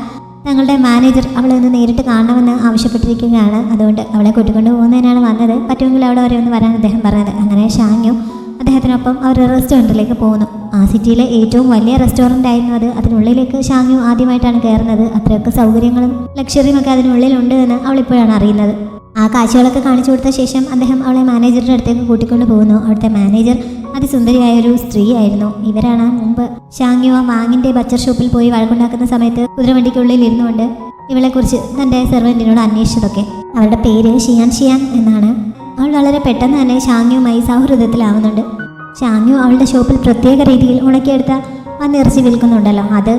തങ്ങളുടെ മാനേജർ അവളെ ഒന്ന് നേരിട്ട് കാണണമെന്ന് ആവശ്യപ്പെട്ടിരിക്കുകയാണ്, അതുകൊണ്ട് അവളെ കൂട്ടിക്കൊണ്ട് പോകുന്നതിനാണ് വന്നത്, പറ്റുമെങ്കിൽ അവിടെ വരെ ഒന്ന് വരാൻ അദ്ദേഹം പറഞ്ഞത്. അങ്ങനെ ഷാങ്യു അദ്ദേഹത്തിനൊപ്പം അവർ റെസ്റ്റോറൻറ്റിലേക്ക് പോകുന്നു. ആ സിറ്റിയിലെ ഏറ്റവും വലിയ റെസ്റ്റോറൻ്റ് ആയിരുന്നു അത്. അതിനുള്ളിലേക്ക് ഷാങ്യു ആദ്യമായിട്ടാണ് കയറുന്നത്. അത്രയൊക്കെ സൗകര്യങ്ങളും ലക്ഷറിയും ഒക്കെ അതിനുള്ളിലുണ്ട് എന്ന് അവളിപ്പോഴാണ് അറിയുന്നത്. ആ കാഴ്ചകളൊക്കെ കാണിച്ചു കൊടുത്ത ശേഷം അദ്ദേഹം അവളെ മാനേജറുടെ അടുത്തേക്ക് കൂട്ടിക്കൊണ്ട് പോകുന്നു. അവിടുത്തെ മാനേജർ അതിസുന്ദരിയായ ഒരു സ്ത്രീ ആയിരുന്നു. ഇവരാണ് മുമ്പ് ഷാങ്യു ആ മാങ്ങിൻ്റെ ബച്ചർ ഷോപ്പിൽ പോയി വഴക്കുണ്ടാക്കുന്ന സമയത്ത് കുതിരവണ്ടിക്കുള്ളിൽ ഇരുന്നുകൊണ്ട് ഇവളെക്കുറിച്ച് തൻ്റെ സെർവൻറ്റിനോട് അന്വേഷിച്ചതൊക്കെ. അവരുടെ പേര് ഷിയാൻ എന്നാണ്. അവൾ വളരെ പെട്ടെന്ന് തന്നെ ഷാങ്യുമായി സൗഹൃദത്തിലാവുന്നുണ്ട്. ഷാങ്യു അവളുടെ ഷോപ്പിൽ പ്രത്യേക രീതിയിൽ ഉണക്കിയെടുത്ത വന്നിറച്ചി വിൽക്കുന്നുണ്ടല്ലോ, അത്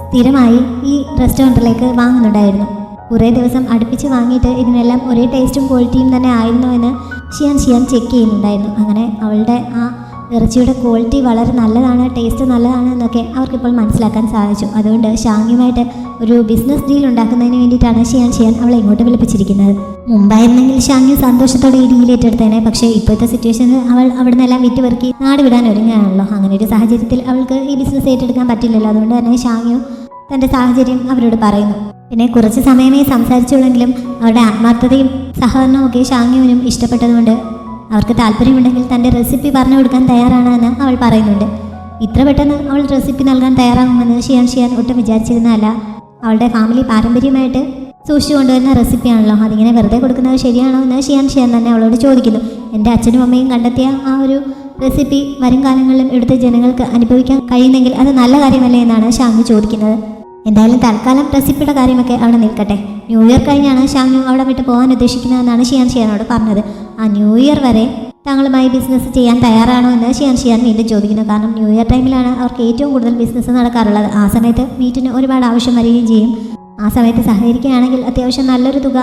സ്ഥിരമായി ഈ റെസ്റ്റോറൻറ്റിലേക്ക് വാങ്ങുന്നുണ്ടായിരുന്നു. കുറേ ദിവസം അടുപ്പിച്ച് വാങ്ങിയിട്ട് ഇതിനെല്ലാം ഒരേ ടേസ്റ്റും ക്വാളിറ്റിയും തന്നെ ആയിരുന്നു എന്ന് ഷിയാൻ ചെക്ക് ചെയ്യുന്നുണ്ടായിരുന്നു. അങ്ങനെ അവളുടെ ആ ഇറച്ചിയുടെ ക്വാളിറ്റി വളരെ നല്ലതാണ്, ടേസ്റ്റ് നല്ലതാണ് എന്നൊക്കെ അവർക്കിപ്പോൾ മനസ്സിലാക്കാൻ സാധിച്ചു. അതുകൊണ്ട് ഷാങ്യുമായിട്ട് ഒരു ബിസിനസ് ഡീൽ ഉണ്ടാക്കുന്നതിന് വേണ്ടിയിട്ടാണ് ഷിയാൻ അവളെ ഇങ്ങോട്ട് വിളിപ്പിച്ചിരിക്കുന്നത്. മുമ്പായിരുന്നെങ്കിൽ ഷാങ്യു സന്തോഷത്തോടെ ഈ ഡീൽ ഏറ്റെടുത്തേനെ. പക്ഷേ ഇപ്പോഴത്തെ സിറ്റുവേഷനിൽ അവൾ അവിടെ നിന്നെല്ലാം വിറ്റുപെറുക്കി നാട് വിടാൻ ഒരുങ്ങുകയാണല്ലോ. അങ്ങനെ ഒരു സാഹചര്യത്തിൽ അവൾക്ക് ഈ ബിസിനസ് ഏറ്റെടുക്കാൻ പറ്റില്ലല്ലോ. അതുകൊണ്ട് തന്നെ ഷാങ്യു തൻ്റെ സാഹചര്യം അവരോട് പറയുന്നു. പിന്നെ കുറച്ച് സമയമേ സംസാരിച്ചുള്ളെങ്കിലും അവരുടെ ആത്മാർത്ഥതയും സഹകരണവും ഒക്കെ ഷാങ്യുവിനും ഇഷ്ടപ്പെട്ടതുകൊണ്ട് അവർക്ക് താല്പര്യമുണ്ടെങ്കിൽ തൻ്റെ റെസിപ്പി പറഞ്ഞു കൊടുക്കാൻ തയ്യാറാണ് എന്ന് അവൾ പറയുന്നുണ്ട്. ഇത്ര പെട്ടെന്ന് അവൾ റെസിപ്പി നൽകാൻ തയ്യാറാകുമെന്ന് ഷിയാൻ ഒട്ടും വിചാരിച്ചിരുന്നതല്ല. അവളുടെ ഫാമിലി പാരമ്പര്യമായിട്ട് സൂക്ഷിച്ചു കൊണ്ടുവരുന്ന റെസിപ്പിയാണല്ലോ, അതിങ്ങനെ വെറുതെ കൊടുക്കുന്നത് ശരിയാണോ എന്ന് ഷിയാൻ തന്നെ അവളോട് ചോദിക്കുന്നു. എൻ്റെ അച്ഛനും അമ്മയും കണ്ടെത്തിയ ആ ഒരു റെസിപ്പി വരും കാലങ്ങളിലും ഇവിടുത്തെ ജനങ്ങൾക്ക് അനുഭവിക്കാൻ കഴിയുന്നെങ്കിൽ അത് നല്ല കാര്യമല്ലേ എന്നാണ് ഷാങ്യു ചോദിക്കുന്നത്. എന്തായാലും തൽക്കാലം റെസിപ്പിയുടെ കാര്യമൊക്കെ അവിടെ നിൽക്കട്ടെ. ന്യൂ ഇയർ കഴിഞ്ഞാണ് ഷാങ്യു അവിടെ വിട്ട് പോകാൻ ഉദ്ദേശിക്കുന്നതെന്നാണ് ഷിയാനോട് പറഞ്ഞത്. ആ ന്യൂ ഇയർ വരെ തങ്ങളുമായി ബിസിനസ് ചെയ്യാൻ തയ്യാറാണോ എന്ന് ഷിയാൻ വീണ്ടും ചോദിക്കുന്നു. കാരണം ന്യൂ ഇയർ ടൈമിലാണ് അവർക്ക് ഏറ്റവും കൂടുതൽ ബിസിനസ് നടക്കാറുള്ളത്. ആ സമയത്ത് മീറ്റിന് ഒരുപാട് ആവശ്യം വരികയും ചെയ്യും. ആ സമയത്ത് സഹകരിക്കുകയാണെങ്കിൽ അത്യാവശ്യം നല്ലൊരു തുക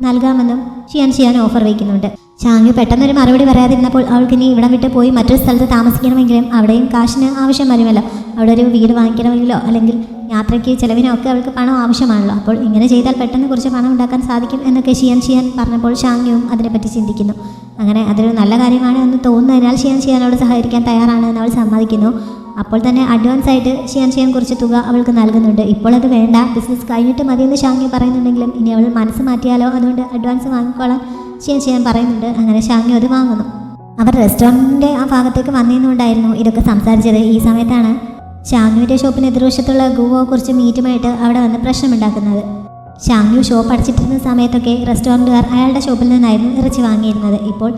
നൽകാമെന്നും ഷിയാൻ ഓഫർ വയ്ക്കുന്നുണ്ട്. ഷാങ്യു പെട്ടെന്നൊരു മറുപടി പറയാതിരുന്നപ്പോൾ അവൾക്ക് ഇനി ഇവിടം വിട്ട് പോയി മറ്റൊരു സ്ഥലത്ത് താമസിക്കണമെങ്കിലും അവിടെയും കാശിന് ആവശ്യം വരുമല്ലോ. അവിടെ ഒരു വീട് വാങ്ങിക്കണമെങ്കിലോ അല്ലെങ്കിൽ യാത്രയ്ക്ക് ചിലവിനോ ഒക്കെ അവൾക്ക് പണം ആവശ്യമാണല്ലോ. അപ്പോൾ ഇങ്ങനെ ചെയ്താൽ പെട്ടെന്ന് കുറച്ച് പണം ഉണ്ടാക്കാൻ സാധിക്കും എന്നൊക്കെ ഷിയാൻ പറഞ്ഞപ്പോൾ ഷാങ്യുവും അതിനെപ്പറ്റി ചിന്തിക്കുന്നു. അങ്ങനെ അതൊരു നല്ല കാര്യമാണ് എന്ന് തോന്നുന്നതിനാൽ ഷിയാനോട് സഹകരിക്കാൻ തയ്യാറാണ് എന്ന് അവൾ സമ്മതിക്കുന്നു. അപ്പോൾ തന്നെ അഡ്വാൻസ് ആയിട്ട് ഷിയാൻ കുറച്ച് തുക അവൾക്ക് നൽകുന്നുണ്ട്. ഇപ്പോൾ അത് വേണ്ട, ബിസിനസ് കഴിഞ്ഞിട്ട് മതിയെന്ന് ഷാങ്യു പറയുന്നുണ്ടെങ്കിലും ഇനി അവൾ മനസ്സ് മാറ്റിയാലോ, അതുകൊണ്ട് അഡ്വാൻസ് വാങ്ങിക്കോളാൻ ഷിയാൻ പറയുന്നുണ്ട്. അങ്ങനെ ഷാങ്യു അത് വാങ്ങുന്നു. അവർ റെസ്റ്റോറൻറ്റിൻ്റെ ആ ഭാഗത്തേക്ക് വന്നിരുന്നുണ്ടായിരുന്നു ഇതൊക്കെ സംസാരിച്ചത്. ഈ സമയത്താണ് ഷാങ്യുവിൻ്റെ ഷോപ്പിന് എതിർവശത്തുള്ള ഗുവോ കുറച്ച് മീറ്റുമായിട്ട് അവിടെ വന്ന് പ്രശ്നമുണ്ടാക്കുന്നത്. ഷാങ്യു ഷോപ്പ് അടച്ചിട്ടിരുന്ന സമയത്തൊക്കെ റെസ്റ്റോറൻറ്റുകാർ അയാളുടെ ഷോപ്പിൽ നിന്നായിരുന്നു ഇറച്ചി വാങ്ങിയിരുന്നത്. ഇപ്പോൾ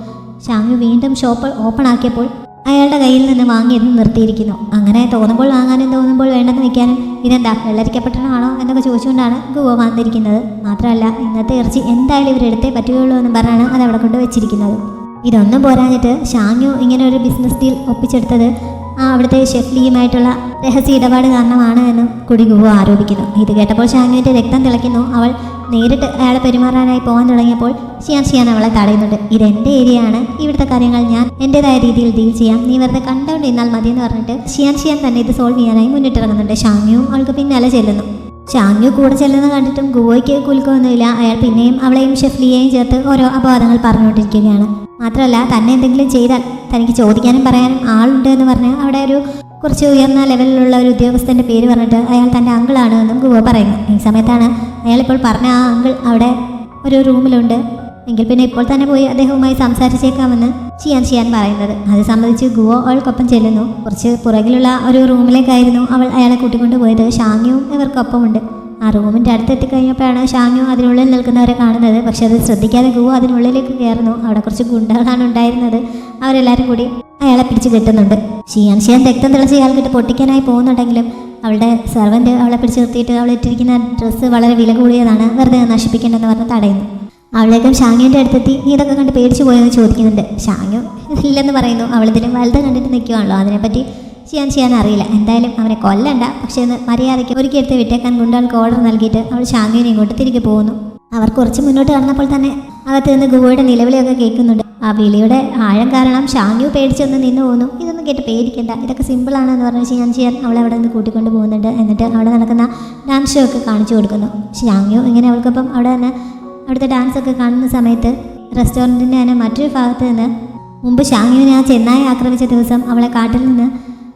ഷാങ്യു വീണ്ടും ഷോപ്പ് ഓപ്പൺ ആക്കിയപ്പോൾ അയാളുടെ കയ്യിൽ നിന്ന് വാങ്ങിയത് നിർത്തിയിരിക്കുന്നു. അങ്ങനെ തോന്നുമ്പോൾ വാങ്ങാനും തോന്നുമ്പോൾ വേണ്ടെന്ന് വെക്കാനും ഇതെന്താ വെള്ളരിക്കപ്പെട്ടണമാണോ എന്നൊക്കെ ചോദിച്ചുകൊണ്ടാണ് ഗുവ വന്നിരിക്കുന്നത്. മാത്രമല്ല ഇന്നത്തെ ഇറച്ചി എന്തായാലും ഇവരെടുത്തേ പറ്റുകയുള്ളൂ എന്ന് പറഞ്ഞാണ് അത് അവിടെ കൊണ്ട് വെച്ചിരിക്കുന്നത്. ഇതൊന്നും പോരാഞ്ഞിട്ട് ഷാങ്യു ഇങ്ങനെ ഒരു ബിസിനസ് ഡീൽ ഒപ്പിച്ചെടുത്തത് അവിടുത്തെ ഷെഫ് ലീയുമായിട്ടുള്ള രഹസ്യ ഇടപാട് കാരണമാണ് എന്നും കൂടി ഗുവ ആരോപിക്കുന്നു. ഇത് കേട്ടപ്പോൾ ഷാങ്യുവിൻ്റെ രക്തം തിളയ്ക്കുന്നു. അവൾ നേരിട്ട് അയാളെ പെരുമാറാനായി പോകാൻ തുടങ്ങിയപ്പോൾ ഷിയാൻ അവളെ തടയുന്നുണ്ട്. ഇതെൻ്റെ ഏരിയയാണ്, ഇവിടുത്തെ കാര്യങ്ങൾ ഞാൻ എൻ്റെതായ രീതിയിൽ ഡീൽ ചെയ്യാം, നീ വെറുതെ കണ്ടുകൊണ്ട് ഇന്നാൽ മതി എന്ന് പറഞ്ഞിട്ട് ഷിയാൻ തന്നെ ഇത് സോൾവ് ചെയ്യാനായി മുന്നിട്ടിറങ്ങുന്നുണ്ട്. ഷാങ്യുവും അവൾക്ക് പിന്നാലെ ചെല്ലുന്നു. ഷാങ്യു കൂടെ ചെല്ലുന്നത് കണ്ടിട്ടും ഗുവയ്ക്ക് കുലുക്കമൊന്നുമില്ല. അയാൾ പിന്നെയും അവളെയും ഷെഫ് ലിയെയും ചേർത്ത് ഓരോ അപവാദങ്ങൾ പറഞ്ഞുകൊണ്ടിരിക്കുകയാണ്. മാത്രമല്ല തന്നെ എന്തെങ്കിലും ചെയ്താൽ തനിക്ക് ചോദിക്കാനും പറയാനും ആളുണ്ട് എന്ന് പറഞ്ഞ് അവിടെ ഒരു കുറച്ച് ഉയർന്ന ലെവലിലുള്ള ഒരു ഉദ്യോഗസ്ഥൻ്റെ പേര് പറഞ്ഞിട്ട് അയാൾ തൻ്റെ അങ്കിളാണ് എന്നും ഗുവ പറയുന്നു. ഈ സമയത്താണ് അയാളിപ്പോൾ പറഞ്ഞ ആ അങ്കിൾ അവിടെ ഒരു റൂമിലുണ്ട്, എങ്കിൽ പിന്നെ ഇപ്പോൾ തന്നെ പോയി അദ്ദേഹവുമായി സംസാരിച്ചേക്കാമെന്ന് ഷിയാൻ പറയുന്നത്. അത് സംബന്ധിച്ച് ഗുവ അവൾക്കൊപ്പം ചെല്ലുന്നു. കുറച്ച് പുറകിലുള്ള ഒരു റൂമിലേക്കായിരുന്നു അവൾ അയാളെ കൂട്ടിക്കൊണ്ട് പോയത്. ഷാങ്യുവും ഇവർക്കൊപ്പമുണ്ട്. ആ റൂമിൻ്റെ അടുത്തെത്തിക്കഴിഞ്ഞപ്പോഴാണ് ഷാങ്യു അതിനുള്ളിൽ നിൽക്കുന്നവരെ കാണുന്നത്. പക്ഷെ അത് ശ്രദ്ധിക്കാതെ ഗുവ അതിനുള്ളിലേക്ക് കയറുന്നു. അവിടെ കുറച്ച് ഗുണ്ടകളാണ് ഉണ്ടായിരുന്നത്. അവരെല്ലാവരും കൂടി അയാളെ പിടിച്ച് കെട്ടുന്നുണ്ട്. ഷിയാൻ രക്തം തിളച്ച് ഇയാൾക്കിട്ട് പൊട്ടിക്കാനായി പോകുന്നുണ്ടെങ്കിലും അവളുടെ സെർവൻറ്റ് അവളെ പിടിച്ച് നിർത്തിയിട്ട് അവളിട്ടിരിക്കുന്ന ഡ്രസ്സ് വളരെ വില കൂടിയതാണ്, വെറുതെ നശിപ്പിക്കേണ്ടെന്ന് പറഞ്ഞ് തടയുന്നു. അവളേക്കും ഷാങ്യുവിൻ്റെ അടുത്തെത്തി നീ ഇതൊക്കെ കണ്ട് പേടിച്ചു പോയെന്ന് ചോദിക്കുന്നുണ്ട്. ഷാങ്യു ഇല്ലെന്ന് പറയുന്നു. അവളിതിലും വലുത് കണ്ടിട്ട് നിൽക്കുവാണല്ലോ, അതിനെപ്പറ്റി ഷിയാൻ അറിയില്ല. എന്തായാലും അവനെ കൊല്ലണ്ട, പക്ഷേ ഒന്ന് മര്യാദയ്ക്ക് ഒരിക്കലെടുത്ത് വിട്ടേക്കാൻ ഗുണ്ടകൾക്ക് ഓർഡർ നൽകിയിട്ട് അവൾ ഷാങ്യുവിനെ ഇങ്ങോട്ട് തിരികെ പോകുന്നു. അവർ കുറച്ച് മുന്നോട്ട് കടന്നപ്പോൾ തന്നെ അകത്ത് നിന്ന് ഗുവയുടെ നിലവിളിയൊക്കെ കേൾക്കുന്നുണ്ട്. ആ വിളിയുടെ ആഴം കാരണം ഷാങ്യു പേടിച്ചൊന്ന് നിന്ന് പോകുന്നു. ഇതൊന്നും കേട്ട് പേടിക്കണ്ട, ഇതൊക്കെ സിമ്പിളാണെന്ന് പറഞ്ഞ് ഷിയാൻ അവളെ അവിടെ നിന്ന് കൂട്ടിക്കൊണ്ട് പോകുന്നുണ്ട്. എന്നിട്ട് അവിടെ നടക്കുന്ന ഡാൻസ് ഷോ ഒക്കെ കാണിച്ചു കൊടുക്കുന്നു. ഷാങ്യു ഇങ്ങനെ അവൾക്കൊപ്പം അവിടെ തന്നെ അവിടുത്തെ ഡാൻസൊക്കെ കാണുന്ന സമയത്ത് റെസ്റ്റോറൻറ്റിൻ്റെ തന്നെ മറ്റൊരു ഭാഗത്ത് നിന്ന് മുമ്പ് ഷാങ്യുവിനെ ആ ചെന്നായി ആക്രമിച്ച ദിവസം അവളെ കാട്ടിൽ നിന്ന്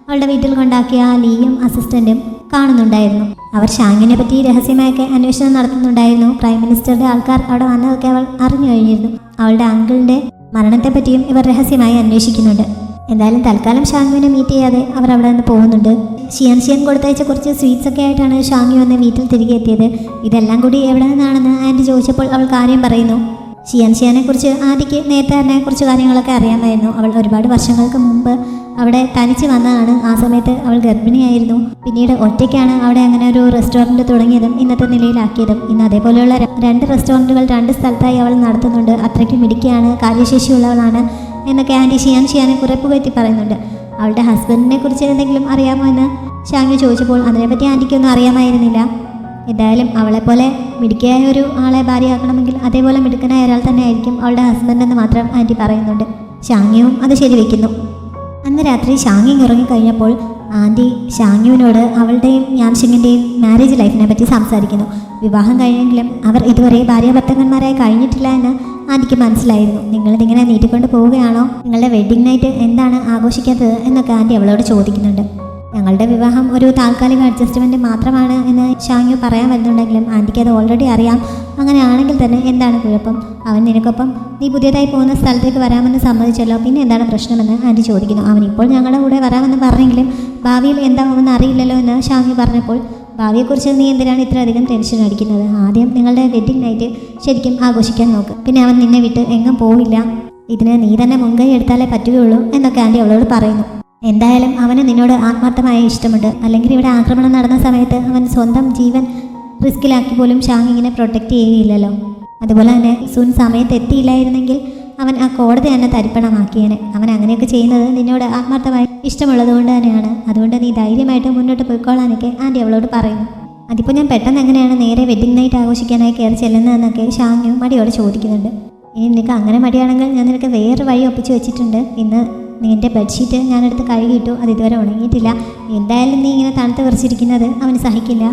അവളുടെ വീട്ടിൽ കൊണ്ടാക്കിയ ആ ലീയും അസിസ്റ്റൻറ്റും കാണുന്നുണ്ടായിരുന്നു. അവർ ഷാങ്യുവിനെ പറ്റി രഹസ്യമായൊക്കെ അന്വേഷണം നടത്തുന്നുണ്ടായിരുന്നു. പ്രൈം മിനിസ്റ്ററുടെ ആൾക്കാർ അവിടെ വന്നതൊക്കെ അവൾ അറിഞ്ഞു കഴിഞ്ഞിരുന്നു. അവളുടെ അങ്കിളിൻ്റെ മരണത്തെപ്പറ്റിയും ഇവർ രഹസ്യമായി അന്വേഷിക്കുന്നുണ്ട്. എന്തായാലും തൽക്കാലം ഷാങ്യുവിനെ മീറ്റ് ചെയ്യാതെ അവർ അവിടെ നിന്ന് പോകുന്നുണ്ട്. ഷിയാൻ കൊടുത്തയച്ച കുറച്ച് സ്വീറ്റ്സ് ഒക്കെ ആയിട്ടാണ് ഷാങ്യു വന്ന് വീട്ടിൽ തിരികെ എത്തിയത്. ഇതെല്ലാം കൂടി എവിടെ നിന്നാണെന്ന് ആൻറ്റി ചോദിച്ചപ്പോൾ അവൾ കാര്യം പറയുന്നു. ഷിയാനെ കുറിച്ച് ആദ്യക്ക് നേരത്തെ തന്നെ കുറച്ച് കാര്യങ്ങളൊക്കെ അറിയാമായിരുന്നു. അവൾ ഒരുപാട് വർഷങ്ങൾക്ക് മുമ്പ് അവിടെ തനിച്ച് വന്നതാണ്. ആ സമയത്ത് അവൾ ഗർഭിണിയായിരുന്നു. പിന്നീട് ഒറ്റയ്ക്കാണ് അവിടെ അങ്ങനെ ഒരു റെസ്റ്റോറൻറ്റ് തുടങ്ങിയതും ഇന്നത്തെ നിലയിലാക്കിയതും. ഇന്ന് അതേപോലെയുള്ള 2 റെസ്റ്റോറൻറ്റുകൾ 2 സ്ഥലത്തായി അവൾ നടത്തുന്നുണ്ട്. അത്രയ്ക്ക് മിടുക്കിയാണ്, കാര്യശേഷിയുള്ളവളാണ് എന്നൊക്കെ ആൻറ്റി ഷിയാനെ കുറിപ്പ് പറ്റി പറയുന്നുണ്ട്. അവളുടെ ഹസ്ബൻഡിനെ കുറിച്ച് എന്തെങ്കിലും അറിയാമോ എന്ന് ഷാങ്യു ചോദിച്ചപ്പോൾ അതിനെപ്പറ്റി ആൻറ്റിക്കൊന്നും അറിയാമായിരുന്നില്ല. എന്തായാലും അവളെപ്പോലെ മിടുക്കിയായ ഒരു ആളെ ഭാര്യയാക്കണമെങ്കിൽ അതേപോലെ മിടുക്കനായ ഒരാൾ തന്നെ ആയിരിക്കും അവളുടെ ഹസ്ബൻഡ് എന്ന് മാത്രം ആൻറ്റി പറയുന്നുണ്ട്. ഷാങ്യുവും അത് ശരിവെക്കുന്നു. അന്ന് രാത്രി ഷാങ്യു ഇറങ്ങിക്കഴിഞ്ഞപ്പോൾ ആൻറ്റി ഷാങ്യുവിനോട് അവളുടെയും യാൻഷിങ്ങിൻ്റെയും മാരേജ് ലൈഫിനെ പറ്റി സംസാരിക്കുന്നു. വിവാഹം കഴിഞ്ഞെങ്കിലും അവർ ഇതുവരെ ഭാര്യാഭർത്തകന്മാരായി കഴിഞ്ഞിട്ടില്ല എന്ന് ആൻറ്റിക്ക് മനസ്സിലായിരുന്നു. നിങ്ങളിതിങ്ങനെ നീട്ടിക്കൊണ്ട് പോവുകയാണോ, നിങ്ങളുടെ വെഡ്ഡിങ് നൈറ്റ് എന്താണ് ആഘോഷിക്കാത്തത് എന്നൊക്കെ ആൻറ്റി അവളോട് ചോദിക്കുന്നുണ്ട്. ഞങ്ങളുടെ വിവാഹം ഒരു താൽക്കാലിക അഡ്ജസ്റ്റ്മെൻറ്റ് മാത്രമാണ് എന്ന് ഷാങ്യു പറയാൻ വരുന്നുണ്ടെങ്കിലും ആൻറ്റിക്ക് അത് ഓൾറെഡി അറിയാം. അങ്ങനെയാണെങ്കിൽ തന്നെ എന്താണ് കുഴപ്പം, അവൻ നിനക്കൊപ്പം നീ പുതിയതായി പോകുന്ന സ്ഥലത്തേക്ക് വരാമെന്ന് സമ്മതിച്ചല്ലോ, പിന്നെ എന്താണ് പ്രശ്നമെന്ന് ആൻറ്റി ചോദിക്കുന്നു. അവൻ ഇപ്പോൾ ഞങ്ങളുടെ കൂടെ വരാമെന്ന് പറഞ്ഞെങ്കിലും ഭാവിയിൽ എന്താവുമെന്ന് അറിയില്ലല്ലോ എന്ന് ഷാങ്യു പറഞ്ഞപ്പോൾ ഭാവിയെക്കുറിച്ച് നീ എന്തിനാണ് ഇത്രയധികം ടെൻഷൻ അടിക്കുന്നത്, ആദ്യം നിങ്ങളുടെ വെഡ്ഡിങ് നൈറ്റ് ശരിക്കും ആഘോഷിക്കാൻ നോക്ക്, പിന്നെ അവൻ നിന്നെ വിട്ട് എങ്ങും പോവില്ല, ഇതിന് നീ തന്നെ മുൻകൈ എടുത്താലേ പറ്റുകയുള്ളൂ എന്നൊക്കെ ആൻറ്റി അവളോട് പറയുന്നു. എന്തായാലും അവന് നിന്നോട് ആത്മാർത്ഥമായ ഇഷ്ടമുണ്ട്, അല്ലെങ്കിൽ ഇവിടെ ആക്രമണം നടന്ന സമയത്ത് അവൻ സ്വന്തം ജീവൻ റിസ്കിലാക്കി പോലും ഷാങ്യുവിനെ പ്രൊട്ടക്റ്റ് ചെയ്യുകയില്ലല്ലോ. അതുപോലെ തന്നെ സുൻ സമയത്ത് എത്തിയില്ലായിരുന്നെങ്കിൽ അവൻ ആ കോടതി തന്നെ തരിപ്പണമാക്കിയേനെ. അവൻ അങ്ങനെയൊക്കെ ചെയ്യുന്നത് നിന്നോട് ആത്മാർത്ഥമായി ഇഷ്ടമുള്ളത് കൊണ്ട് തന്നെയാണ്. അതുകൊണ്ട് നീ ധൈര്യമായിട്ട് മുന്നോട്ട് പോയിക്കോളാനൊക്കെ ആൻറ്റി അവളോട് പറയുന്നു. അതിപ്പോൾ ഞാൻ പെട്ടെന്ന് എങ്ങനെയാണ് നേരെ വെഡ്ഡിങ് നൈറ്റ് ആഘോഷിക്കാനായി കയറി ചെല്ലുന്നതെന്നൊക്കെ ഷാങ്യു മടിയോടെ ചോദിക്കുന്നുണ്ട്. ഇനി നിനക്ക് അങ്ങനെ മടിയാണെങ്കിൽ ഞാൻ നിനക്ക് വേറെ വഴി ഒപ്പിച്ച് വെച്ചിട്ടുണ്ട്. ഇന്ന് നിൻ്റെ ബെഡ്ഷീറ്റ് ഞാനെടുത്ത് കഴുകിയിട്ടു, അത് ഇതുവരെ ഉണങ്ങിയിട്ടില്ല. എന്തായാലും നീ ഇങ്ങനെ തണുത്ത് വിറച്ചിരിക്കുന്നത് അവന് സഹിക്കില്ല.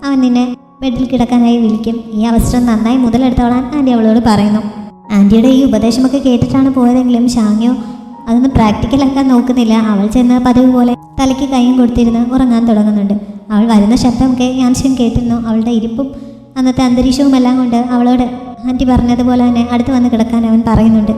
അവൻ നിന്നെ ബെഡിൽ കിടക്കാനായി വിളിക്കും. ഈ അവസരം നന്നായി മുതലെടുത്തോളാൻ ആൻറ്റി അവളോട് പറയുന്നു. ആൻറ്റിയുടെ ഈ ഉപദേശമൊക്കെ കേട്ടിട്ടാണ് പോയതെങ്കിലും ഷാങ്യു അതൊന്നും പ്രാക്ടിക്കലാക്കാൻ നോക്കുന്നില്ല. അവൾ ചെന്ന് പതിവ് പോലെ തലയ്ക്ക് കൈയും കൊടുത്തിരുന്ന് ഉറങ്ങാൻ തുടങ്ങുന്നുണ്ട്. അവൾ വരുന്ന ശബ്ദമൊക്കെ യാൻഷിൻ കേട്ടിരുന്നു. അവളുടെ ഇരിപ്പും അന്നത്തെ അന്തരീക്ഷവും എല്ലാം കൊണ്ട് അവളോട് ആൻറ്റി പറഞ്ഞതുപോലെ തന്നെ അടുത്ത് വന്ന് കിടക്കാൻ അവൻ പറയുന്നുണ്ട്.